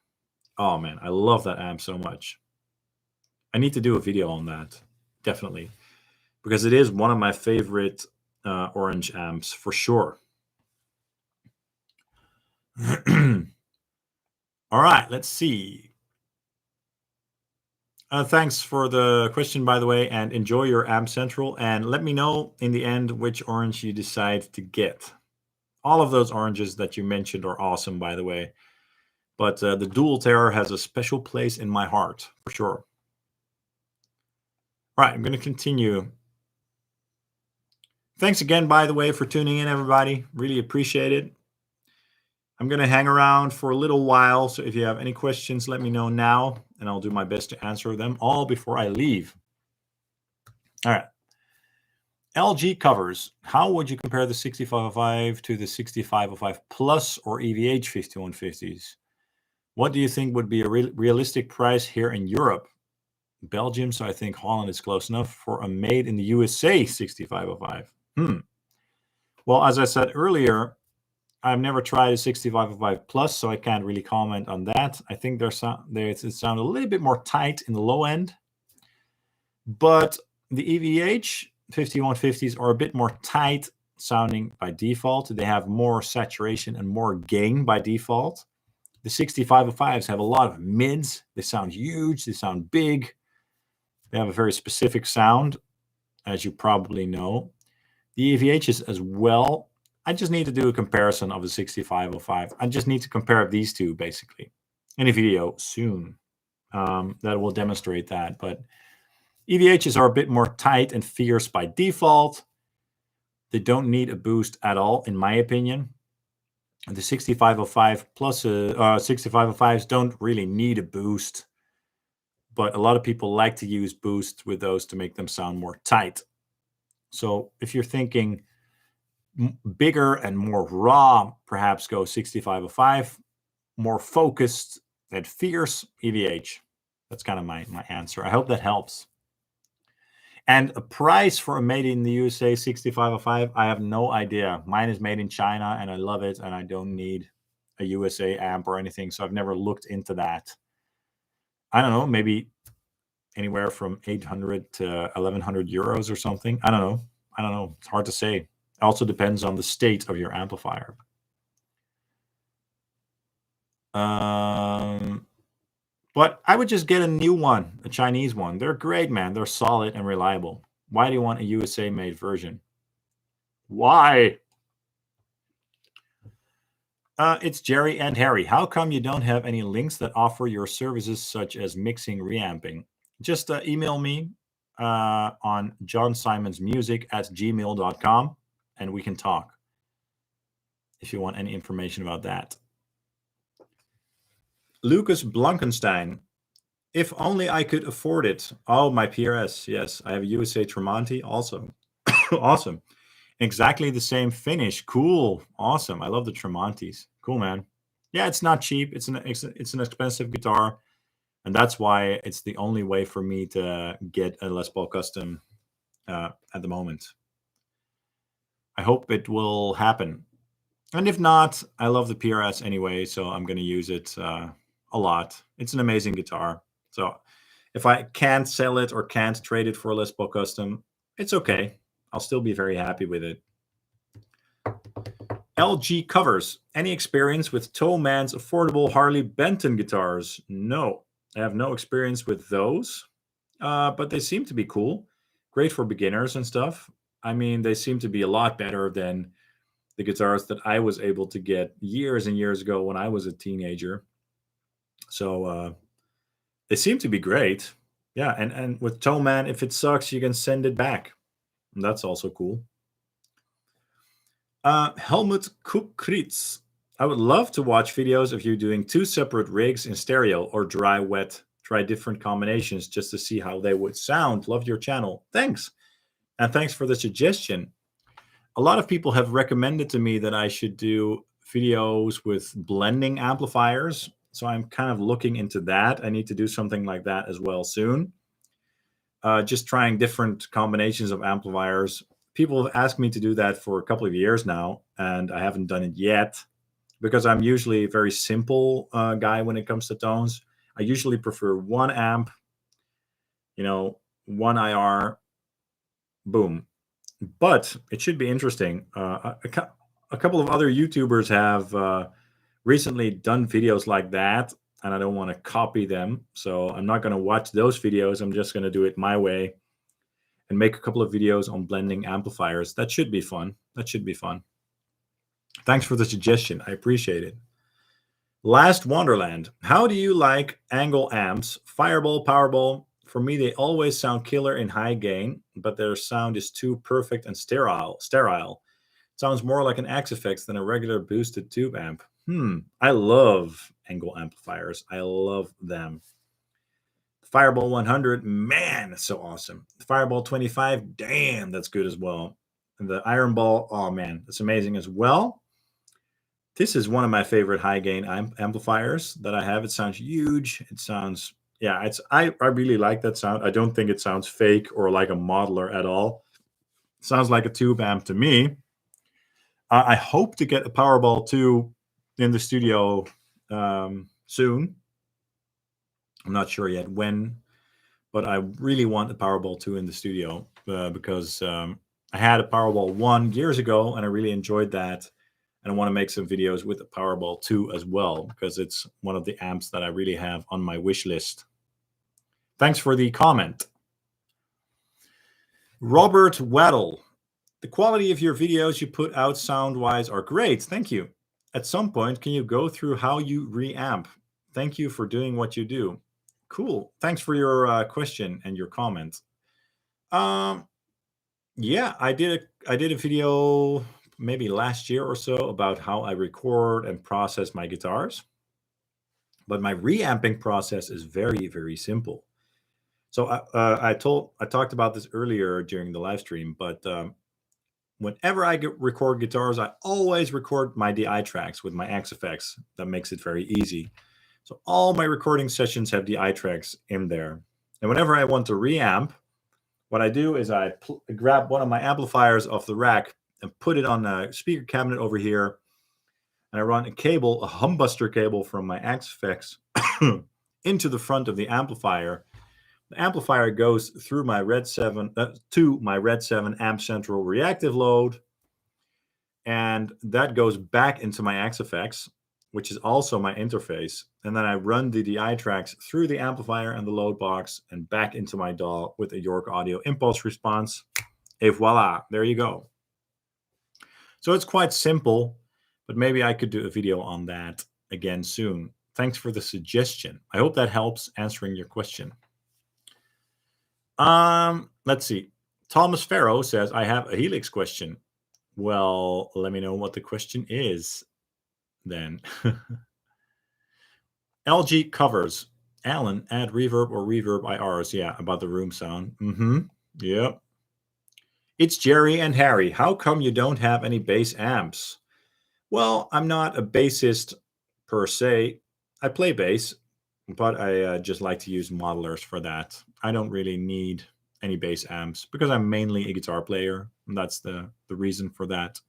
Oh man, I love that amp so much. I need to do a video on that, definitely, because it is one of my favorite orange amps for sure. All right, let's see. Thanks for the question, by the way, and enjoy your Amp Central. And let me know in the end which orange you decide to get. All of those oranges that you mentioned are awesome, by the way. But the Dual Terror has a special place in my heart, for sure. All right, I'm going to continue. Thanks again, by the way, for tuning in, everybody. Really appreciate it. I'm going to hang around for a little while, so if you have any questions, let me know now, and I'll do my best to answer them all before I leave. All right. LG covers. How would you compare the 6505 to the 6505 Plus or EVH 5150s? What do you think would be a realistic price here in Europe? Belgium, so I think Holland is close enough for a made in the USA 6505. Well, as I said earlier, I've never tried a 6505 Plus, so I can't really comment on that. I think it sound a little bit more tight in the low end. But the EVH 5150s are a bit more tight sounding by default. They have more saturation and more gain by default. The 6505s have a lot of mids. They sound huge. They sound big. They have a very specific sound, as you probably know. The EVHs as well. I just need to do a comparison of the 6505. I just need to compare these two, basically, in a video soon that will demonstrate that. But EVHs are a bit more tight and fierce by default. They don't need a boost at all, in my opinion. The 6505 plus 6505s don't really need a boost, but a lot of people like to use boost with those to make them sound more tight. So if you're thinking bigger and more raw, perhaps go 6505. More focused and fierce, EVH. That's kind of my answer. I hope that helps. And a price for a made in the USA 6505, I have no idea. Mine is made in China and I love it, and I don't need a USA amp or anything, so I've never looked into that. I don't know, maybe anywhere from 800 to 1100 euros or something. I don't know. It's hard to say. It also depends on the state of your amplifier. But I would just get a new one, a Chinese one. They're great, man. They're solid and reliable. Why do you want a USA-made version? Why? It's Jerry and Harry. How come you don't have any links that offer your services such as mixing, reamping? Just email me on johnsimonsmusic@gmail.com and we can talk if you want any information about that. Lucas Blankenstein. If only I could afford it. Oh, my PRS. Yes, I have a USA Tremonti also. Awesome. Exactly the same finish. Cool. Awesome. I love the Tremontis. Cool, man. Yeah, it's not cheap. It's an expensive guitar, and that's why it's the only way for me to get a Les Paul Custom at the moment. I hope it will happen. And if not, I love the PRS anyway, so I'm going to use it a lot. It's an amazing guitar. So if I can't sell it or can't trade it for a Les Paul Custom, it's okay. I'll still be very happy with it. LG covers. Any experience with Toeman's affordable Harley Benton guitars? No, I have no experience with those, but they seem to be cool. Great for beginners and stuff. I mean, they seem to be a lot better than the guitars that I was able to get years and years ago when I was a teenager. So they seem to be great. Yeah, and with Toeman, if it sucks, you can send it back. And that's also cool. Helmut Kukritz. I would love to watch videos of you doing 2 separate rigs in stereo or dry wet. Try different combinations just to see how they would sound. Love your channel. Thanks. And thanks for the suggestion. A lot of people have recommended to me that I should do videos with blending amplifiers So I'm kind of looking into that. I need to do something like that as well soon. Just trying different combinations of amplifiers. People have asked me to do that for a couple of years now, and I haven't done it yet because I'm usually a very simple guy when it comes to tones. I usually prefer one amp, one IR, boom. But it should be interesting. A couple of other YouTubers have recently done videos like that, and I don't want to copy them. So I'm not going to watch those videos. I'm just going to do it my way and make a couple of videos on blending amplifiers. That should be fun. Thanks for the suggestion. I appreciate it. Last Wonderland. How do you like angle amps? Fireball, Powerball? For me, they always sound killer in high gain, but their sound is too perfect and sterile. Sounds more like an X-Effects than a regular boosted tube amp. I love angle amplifiers. I love them. Fireball 100, man, that's so awesome. Fireball 25, damn, that's good as well. And the Iron Ball, oh man, that's amazing as well. This is one of my favorite high gain amplifiers that I have. It sounds huge. It sounds, I really like that sound. I don't think it sounds fake or like a modeler at all. It sounds like a tube amp to me. I hope to get a Powerball 2 in the studio soon. I'm not sure yet when, but I really want a Powerball 2 in the studio because I had a Powerball 1 years ago and I really enjoyed that. And I want to make some videos with the Powerball 2 as well because it's one of the amps that I really have on my wish list. Thanks for the comment. Robert Waddle. The quality of your videos you put out sound-wise are great. Thank you. At some point, can you go through how you reamp? Thank you for doing what you do. Cool. Thanks for your question and your comment. Yeah, I did a video maybe last year or so about how I record and process my guitars. But my reamping process is very, very simple. So I talked about this earlier during the live stream, but whenever I record guitars, I always record my DI tracks with my X-Effects. That makes it very easy. So all my recording sessions have DI tracks in there. And whenever I want to reamp, what I do is I grab one of my amplifiers off the rack and put it on a speaker cabinet over here. And I run a humbuster cable from my X-Effects into the front of the amplifier. The amplifier goes through my Red 7 to my Red 7 amp central reactive load, and that goes back into my X-Effects, which is also my interface. And then I run the DI tracks through the amplifier and the load box and back into my DAW with a York Audio impulse response. Et voila, there you go. So it's quite simple, but maybe I could do a video on that again soon. Thanks for the suggestion. I hope that helps answering your question. Let's see. Thomas Farrow says, I have a Helix question. Well, let me know what the question is then. LG covers. Alan, add reverb or reverb IRs. Yeah, about the room sound. Yep. It's Jerry and Harry. How come you don't have any bass amps? Well, I'm not a bassist per se. I play bass, but I just like to use modelers for that. I don't really need any bass amps because I'm mainly a guitar player. And that's the reason for that.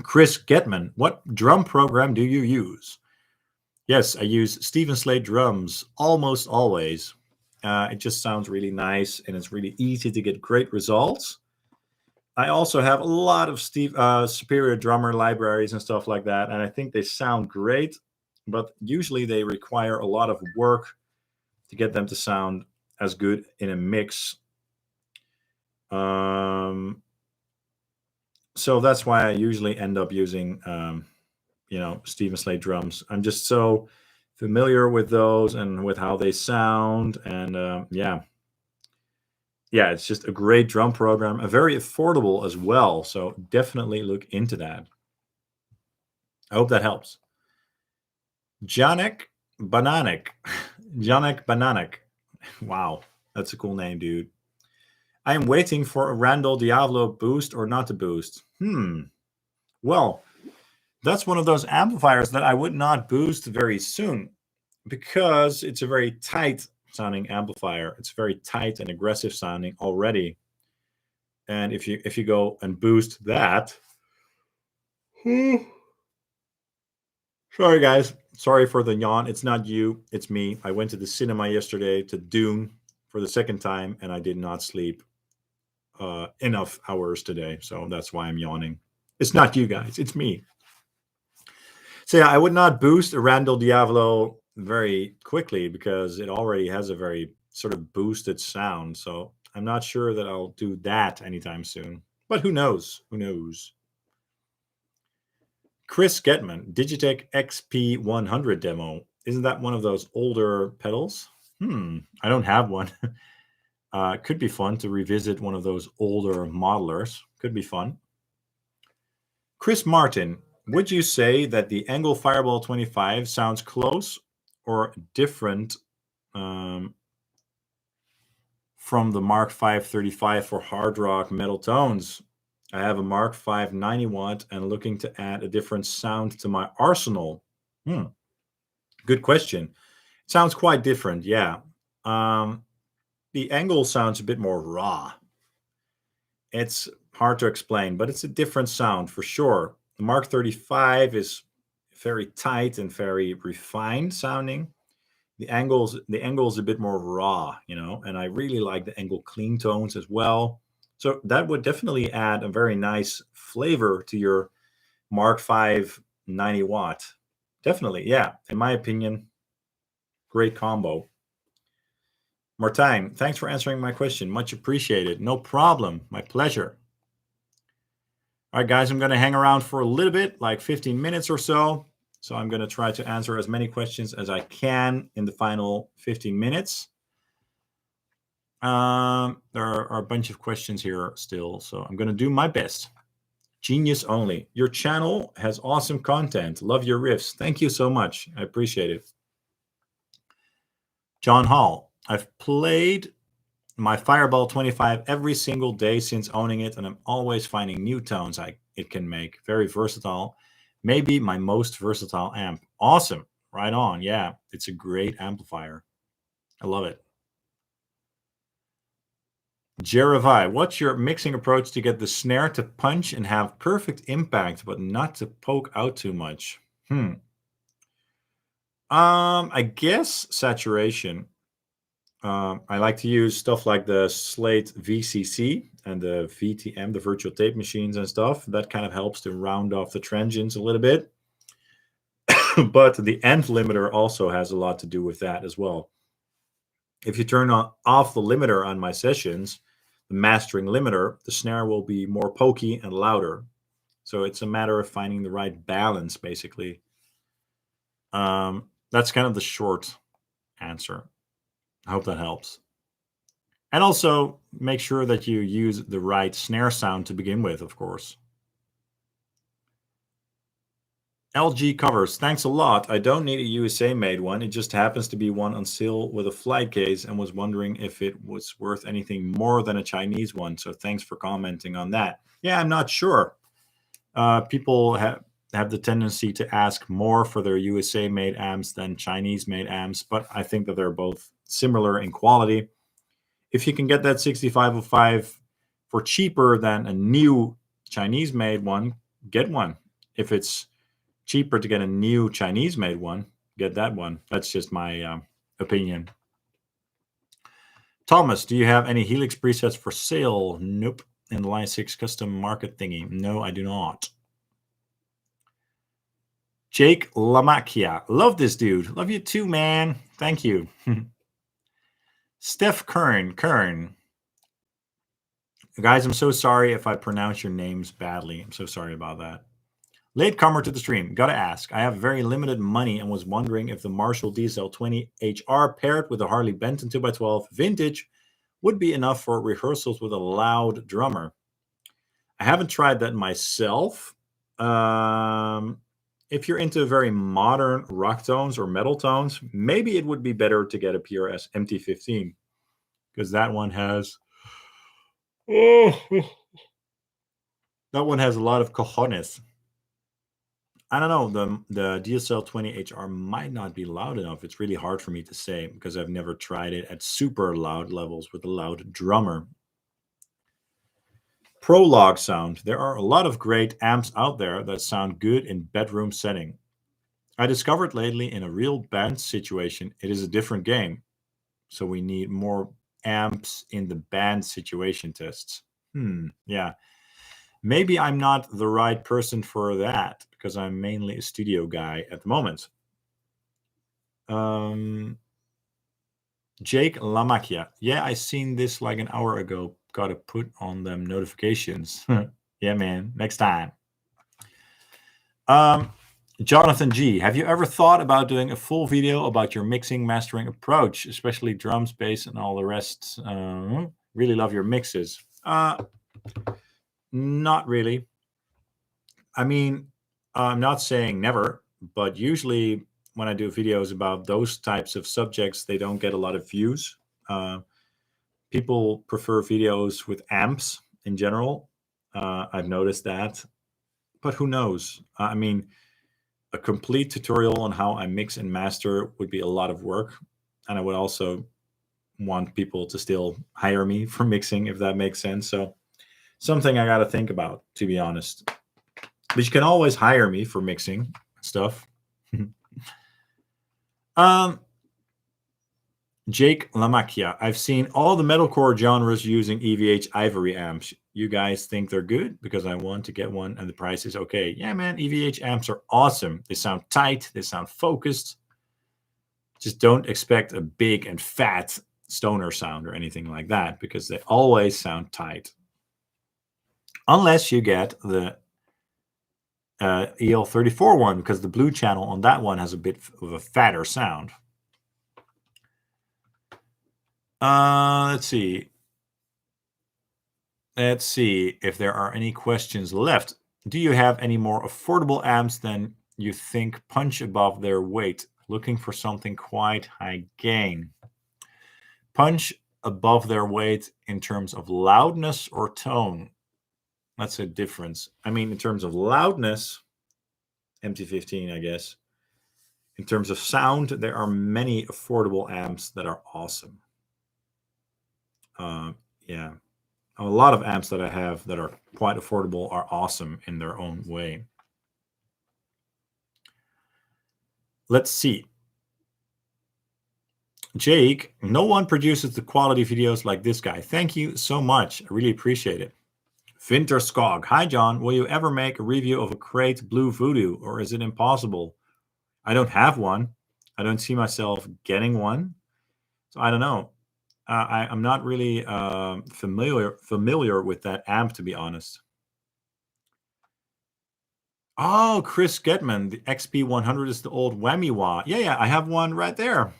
Chris Getman, what drum program do you use? Yes, I use Stephen Slade drums almost always. It just sounds really nice and it's really easy to get great results. I also have a lot of Superior drummer libraries and stuff like that, and I think they sound great, but usually they require a lot of work to get them to sound as good in a mix. So that's why I usually end up using, Stephen Slade drums. I'm just so familiar with those and with how they sound, and yeah, it's just a great drum program, very affordable as well. So definitely look into that. I hope that helps. Janek Bananek. Janek Bananek. Wow, that's a cool name, dude. I am waiting for a Randall Diablo boost or not to boost. Well, That's one of those amplifiers that I would not boost very soon because it's a very tight sounding amplifier. It's very tight and aggressive sounding already. And if you go and boost that, sorry guys, sorry for the yawn. It's not you, it's me. I went to the cinema yesterday to Dune for the second time, and I did not sleep enough hours today, so that's why I'm yawning. It's not you guys, it's me. So yeah, I would not boost a Randall Diavolo very quickly because it already has a very sort of boosted sound. So I'm not sure that I'll do that anytime soon. But who knows? Who knows? Chris Getman, Digitech XP100 demo. Isn't that one of those older pedals? I don't have one. Could be fun to revisit one of those older modelers. Could be fun. Chris Martin, would you say that the Angle Fireball 25 sounds close or different from the Mark V 35 for hard rock metal tones? I have a Mark V 90 watt and looking to add a different sound to my arsenal. Good question. It sounds quite different, yeah. The Angle sounds a bit more raw. It's hard to explain, but it's a different sound for sure. The Mark 35 is very tight and very refined sounding. The angle's a bit more raw, and I really like the angle clean tones as well. So that would definitely add a very nice flavor to your Mark V 90 watt. Definitely, yeah. In my opinion, great combo. Martijn, thanks for answering my question. Much appreciated. No problem. My pleasure. All right, guys, I'm going to hang around for a little bit, like 15 minutes or so. So I'm going to try to answer as many questions as I can in the final 15 minutes. There are a bunch of questions here still, so I'm going to do my best. Genius only. Your channel has awesome content. Love your riffs. Thank you so much. I appreciate it. John Hall. I've played my Fireball 25 every single day since owning it, and I'm always finding new tones it can make. Very versatile. Maybe my most versatile amp. Awesome. Right on. Yeah, it's a great amplifier. I love it. Jerevi, what's your mixing approach to get the snare to punch and have perfect impact, but not to poke out too much? I guess saturation. I like to use stuff like the Slate VCC and the VTM, the virtual tape machines and stuff. That kind of helps to round off the transients a little bit. But the end limiter also has a lot to do with that as well. If you turn off the limiter on my sessions, the mastering limiter, the snare will be more pokey and louder. So it's a matter of finding the right balance, basically. That's kind of the short answer. I hope that helps. And also make sure that you use the right snare sound to begin with, of course. LG covers, thanks a lot. I don't need a USA made one. It just happens to be one on sale with a flight case and was wondering if it was worth anything more than a Chinese one. So thanks for commenting on that. Yeah, I'm not sure. People have the tendency to ask more for their USA made amps than Chinese made amps, but I think that they're both similar in quality. If you can get that 6505 for cheaper than a new Chinese made one, get one. If it's cheaper to get a new Chinese made one, get that one. That's just my opinion. Thomas, do you have any Helix presets for sale? Nope. In the Line 6 custom market thingy? No, I do not. Jake Lamakia. Love this dude. Love you too, man. Thank you. Steph Kern. Guys, I'm so sorry if I pronounce your names badly. I'm so sorry about that. Latecomer to the stream. Gotta ask. I have very limited money and was wondering if the Marshall DSL20 HR paired with a Harley Benton 2x12 vintage would be enough for rehearsals with a loud drummer. I haven't tried that myself. If you're into very modern rock tones or metal tones, maybe it would be better to get a PRS MT15 because that one has a lot of cojones. I don't know. The DSL 20HR might not be loud enough. It's really hard for me to say because I've never tried it at super loud levels with a loud drummer. Prologue sound. There are a lot of great amps out there that sound good in bedroom setting. I discovered lately in a real band situation, it is a different game. So we need more amps in the band situation tests. Yeah. Maybe I'm not the right person for that because I'm mainly a studio guy at the moment. Um, Jake Lamakia. Yeah, I seen this like an hour ago. Gotta put on them notifications. Yeah, man. Next time. Um, Jonathan G. Have you ever thought about doing a full video about your mixing mastering approach, especially drums, bass, and all the rest? Really love your mixes. Not really. I mean, I'm not saying never, but usually when I do videos about those types of subjects, they don't get a lot of views. Uh, People prefer videos with amps in general. I've noticed that, but who knows? I mean, a complete tutorial on how I mix and master would be a lot of work, and I would also want people to still hire me for mixing, if that makes sense. So something I got to think about, to be honest. But you can always hire me for mixing stuff. um, Jake Lamakia. I've seen all the metalcore genres using EVH Ivory amps. You guys think they're good? Because I want to get one and the price is okay. Yeah, man, EVH amps are awesome. They sound tight, they sound focused. Just don't expect a big and fat stoner sound or anything like that because they always sound tight. Unless you get the EL34 one, because the blue channel on that one has a bit of a fatter sound. Let's see. Let's see if there are any questions left. Do you have any more affordable amps than you think punch above their weight? Looking for something quite high gain. Punch above their weight in terms of loudness or tone? That's a difference. I mean, in terms of loudness, MT15, I guess. In terms of sound, there are many affordable amps that are awesome. Yeah. A lot of amps that I have that are quite affordable are awesome in their own way. Let's see. Jake, no one produces the quality videos like this guy. Thank you so much. I really appreciate it. Vinter Skog. Hi, John. Will you ever make a review of a Crate Blue Voodoo, or is it impossible? I don't have one. I don't see myself getting one. So I don't know. I'm not really familiar with that amp, to be honest. Oh, Chris Getman, the XP100 is the old whammy wah. Yeah, I have one right there.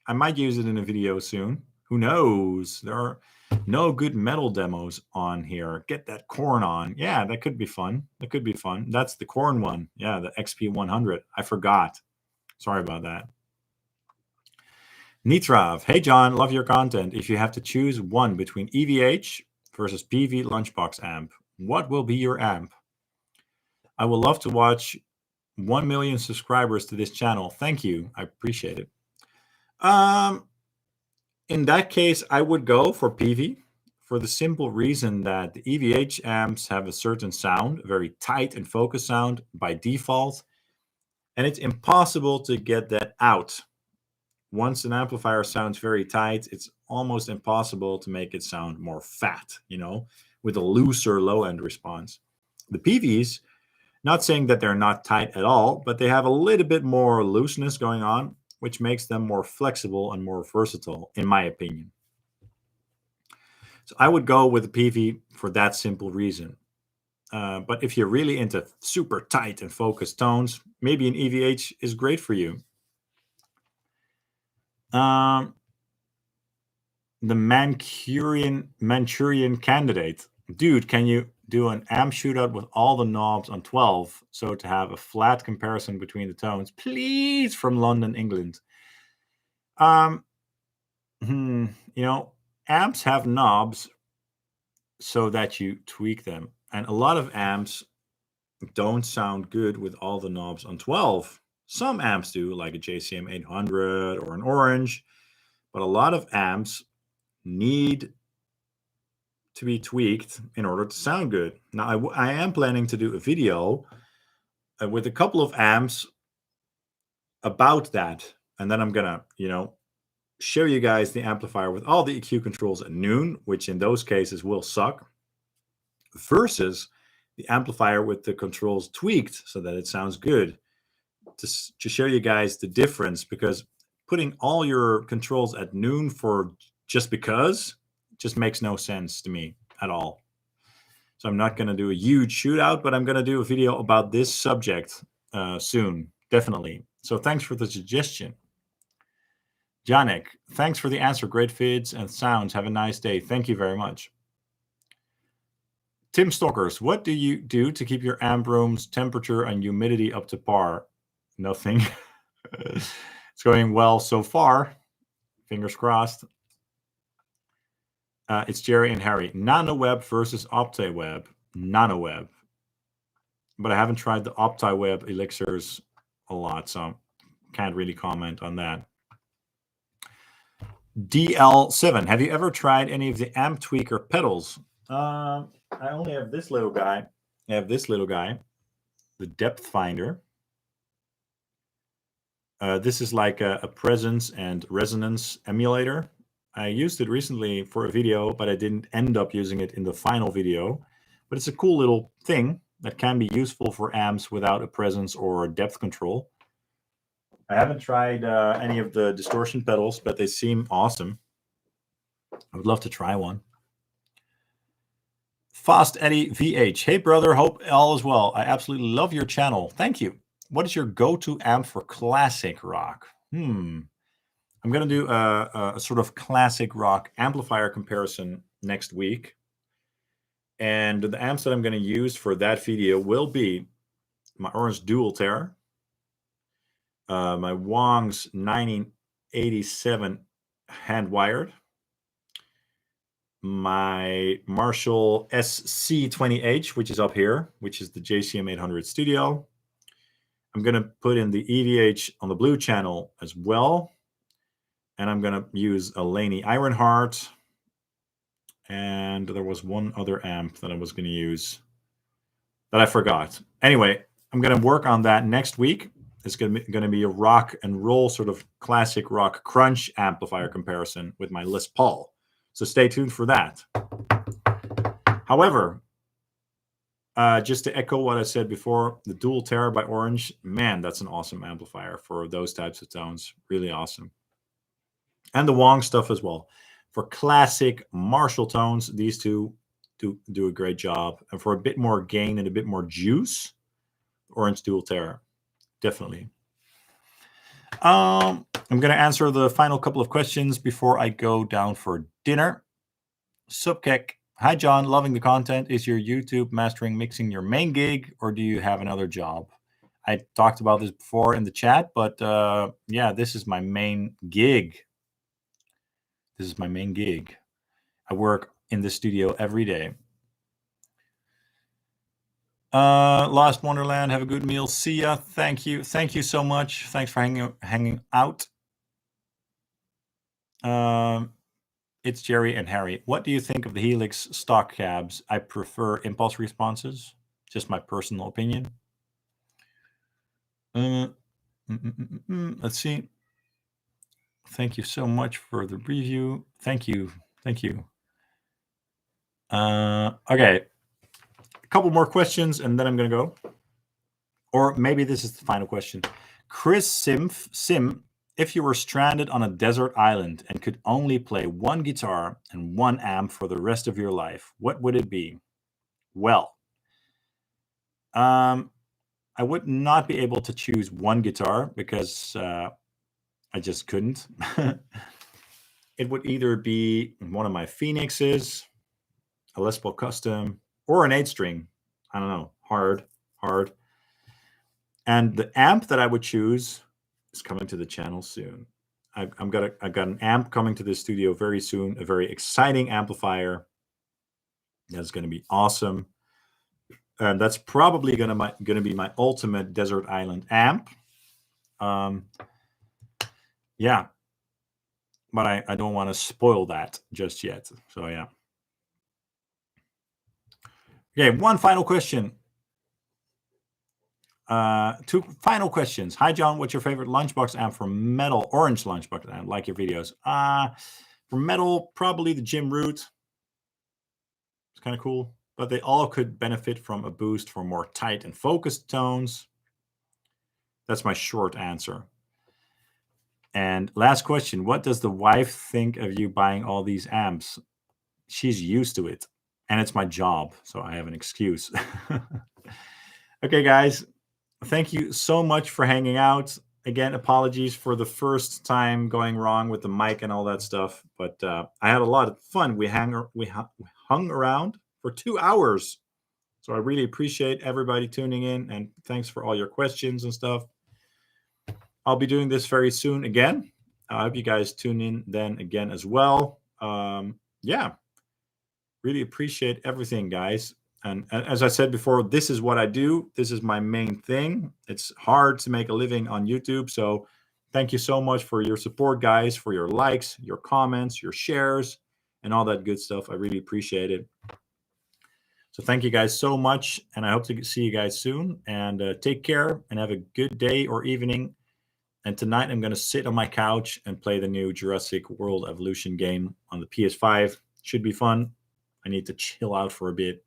I might use it in a video soon. Who knows? There are no good metal demos on here. Get that corn on. Yeah, that could be fun. That could be fun. That's the corn one. Yeah, the XP100. I forgot. Sorry about that. Nitrav. Hey, John, love your content. If you have to choose one between EVH versus PV Lunchbox amp, what will be your amp? I would love to watch 1 million subscribers to this channel. Thank you. I appreciate it. In that case, I would go for PV for the simple reason that the EVH amps have a certain sound, a very tight and focused sound by default, and it's impossible to get that out. Once an amplifier sounds very tight, it's almost impossible to make it sound more fat, with a looser low end response. The PVs, not saying that they're not tight at all, but they have a little bit more looseness going on, which makes them more flexible and more versatile, in my opinion. So I would go with the PV for that simple reason. But if you're really into super tight and focused tones, maybe an EVH is great for you. The Manchurian Candidate. Dude, can you do an amp shootout with all the knobs on 12 so to have a flat comparison between the tones? Please, from London, England. Amps have knobs so that you tweak them. And a lot of amps don't sound good with all the knobs on 12. Some amps do, like a JCM 800 or an Orange, but a lot of amps need to be tweaked in order to sound good. Now, I am planning to do a video with a couple of amps about that, and then I'm gonna, show you guys the amplifier with all the EQ controls at noon, which in those cases will suck, versus the amplifier with the controls tweaked so that it sounds good. To show you guys the difference, because putting all your controls at noon for just because just makes no sense to me at all. So I'm not going to do a huge shootout, but I'm going to do a video about this subject soon, definitely. So thanks for the suggestion. Janek, thanks for the answer. Great vids and sounds. Have a nice day. Thank you very much. Tim Stockers, what do you do to keep your amp room's temperature and humidity up to par? Nothing. It's going well so far. Fingers crossed. It's Jerry and Harry. NanoWeb versus OptiWeb. NanoWeb. But I haven't tried the OptiWeb elixirs a lot, so can't really comment on that. DL7. Have you ever tried any of the amp tweaker pedals? I only have this little guy. I have this little guy, the depth finder. This is like a presence and resonance emulator. I used it recently for a video, but I didn't end up using it in the final video. But it's a cool little thing that can be useful for amps without a presence or depth control. I haven't tried any of the distortion pedals, but they seem awesome. I would love to try one. Fast Eddie VH. Hey, brother. Hope all is well. I absolutely love your channel. Thank you. What is your go-to amp for classic rock? I'm going to do a sort of classic rock amplifier comparison next week. And the amps that I'm going to use for that video will be my Orange Dual Terror, my Wong's 1987 hand-wired, my Marshall SC20H, which is up here, which is the JCM 800 Studio. I'm going to put in the EVH on the blue channel as well. And I'm going to use a Laney Ironheart. And there was one other amp that I was going to use that I forgot. Anyway, I'm going to work on that next week. It's going to be a rock and roll sort of classic rock crunch amplifier comparison with my Les Paul. So stay tuned for that. However, just to echo what I said before, the Dual Terror by Orange, man, that's an awesome amplifier for those types of tones. Really awesome. And the Wong stuff as well. For classic Marshall tones, these two do a great job. And for a bit more gain and a bit more juice, Orange Dual Terror, definitely. I'm going to answer the final couple of questions before I go down for dinner. Subkek. Hi, John. Loving the content. Is your YouTube mastering mixing your main gig, or do you have another job? I talked about this before in the chat, but yeah, this is my main gig. This is my main gig. I work in the studio every day. Lost Wonderland, have a good meal. See ya. Thank you. Thank you so much. Thanks for hanging out. It's Jerry and Harry. What do you think of the Helix stock cabs? I prefer impulse responses. Just my personal opinion. Let's see. Thank you so much for the review. Thank you. Thank you. Okay. A couple more questions, and then I'm going to go. Or maybe this is the final question. Chris Sim, if you were stranded on a desert island and could only play one guitar and one amp for the rest of your life, what would it be? Well, I would not be able to choose one guitar because I just couldn't. It would either be one of my Phoenixes, a Les Paul Custom, or an 8-string. I don't know, hard. And the amp that I would choose is coming to the channel soon. I've got an amp coming to the studio very soon, a very exciting amplifier that's going to be awesome. And that's probably gonna be my ultimate desert island amp. Yeah, but I don't want to spoil that just yet. So yeah. Okay, one final question. Two final questions. Hi, John. What's your favorite Lunchbox amp for metal? Orange Lunchbox amp. Like your videos. For metal, probably the Jim Root. It's kind of cool, but they all could benefit from a boost for more tight and focused tones. That's my short answer. And last question. What does the wife think of you buying all these amps? She's used to it, and it's my job, so I have an excuse. Okay, guys. Thank you so much for hanging out. Again, apologies for the first time going wrong with the mic and all that stuff, but I had a lot of fun. We hung around for 2 hours, so I really appreciate everybody tuning in, and thanks for all your questions and stuff. I'll be doing this very soon again. I hope you guys tune in then again as well. Yeah, really appreciate everything, guys. And as I said before, this is what I do. This is my main thing. It's hard to make a living on YouTube. So thank you so much for your support, guys, for your likes, your comments, your shares, and all that good stuff. I really appreciate it. So thank you guys so much. And I hope to see you guys soon. And take care and have a good day or evening. And tonight I'm going to sit on my couch and play the new Jurassic World Evolution game on the PS5. Should be fun. I need to chill out for a bit.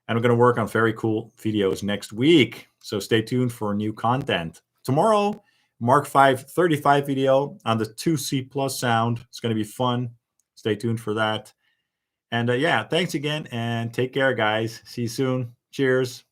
And I'm going to work on very cool videos next week. So stay tuned for new content. Tomorrow, Mark 5 35 video on the 2C Plus sound. It's going to be fun. Stay tuned for that. And yeah, thanks again and take care, guys. See you soon. Cheers.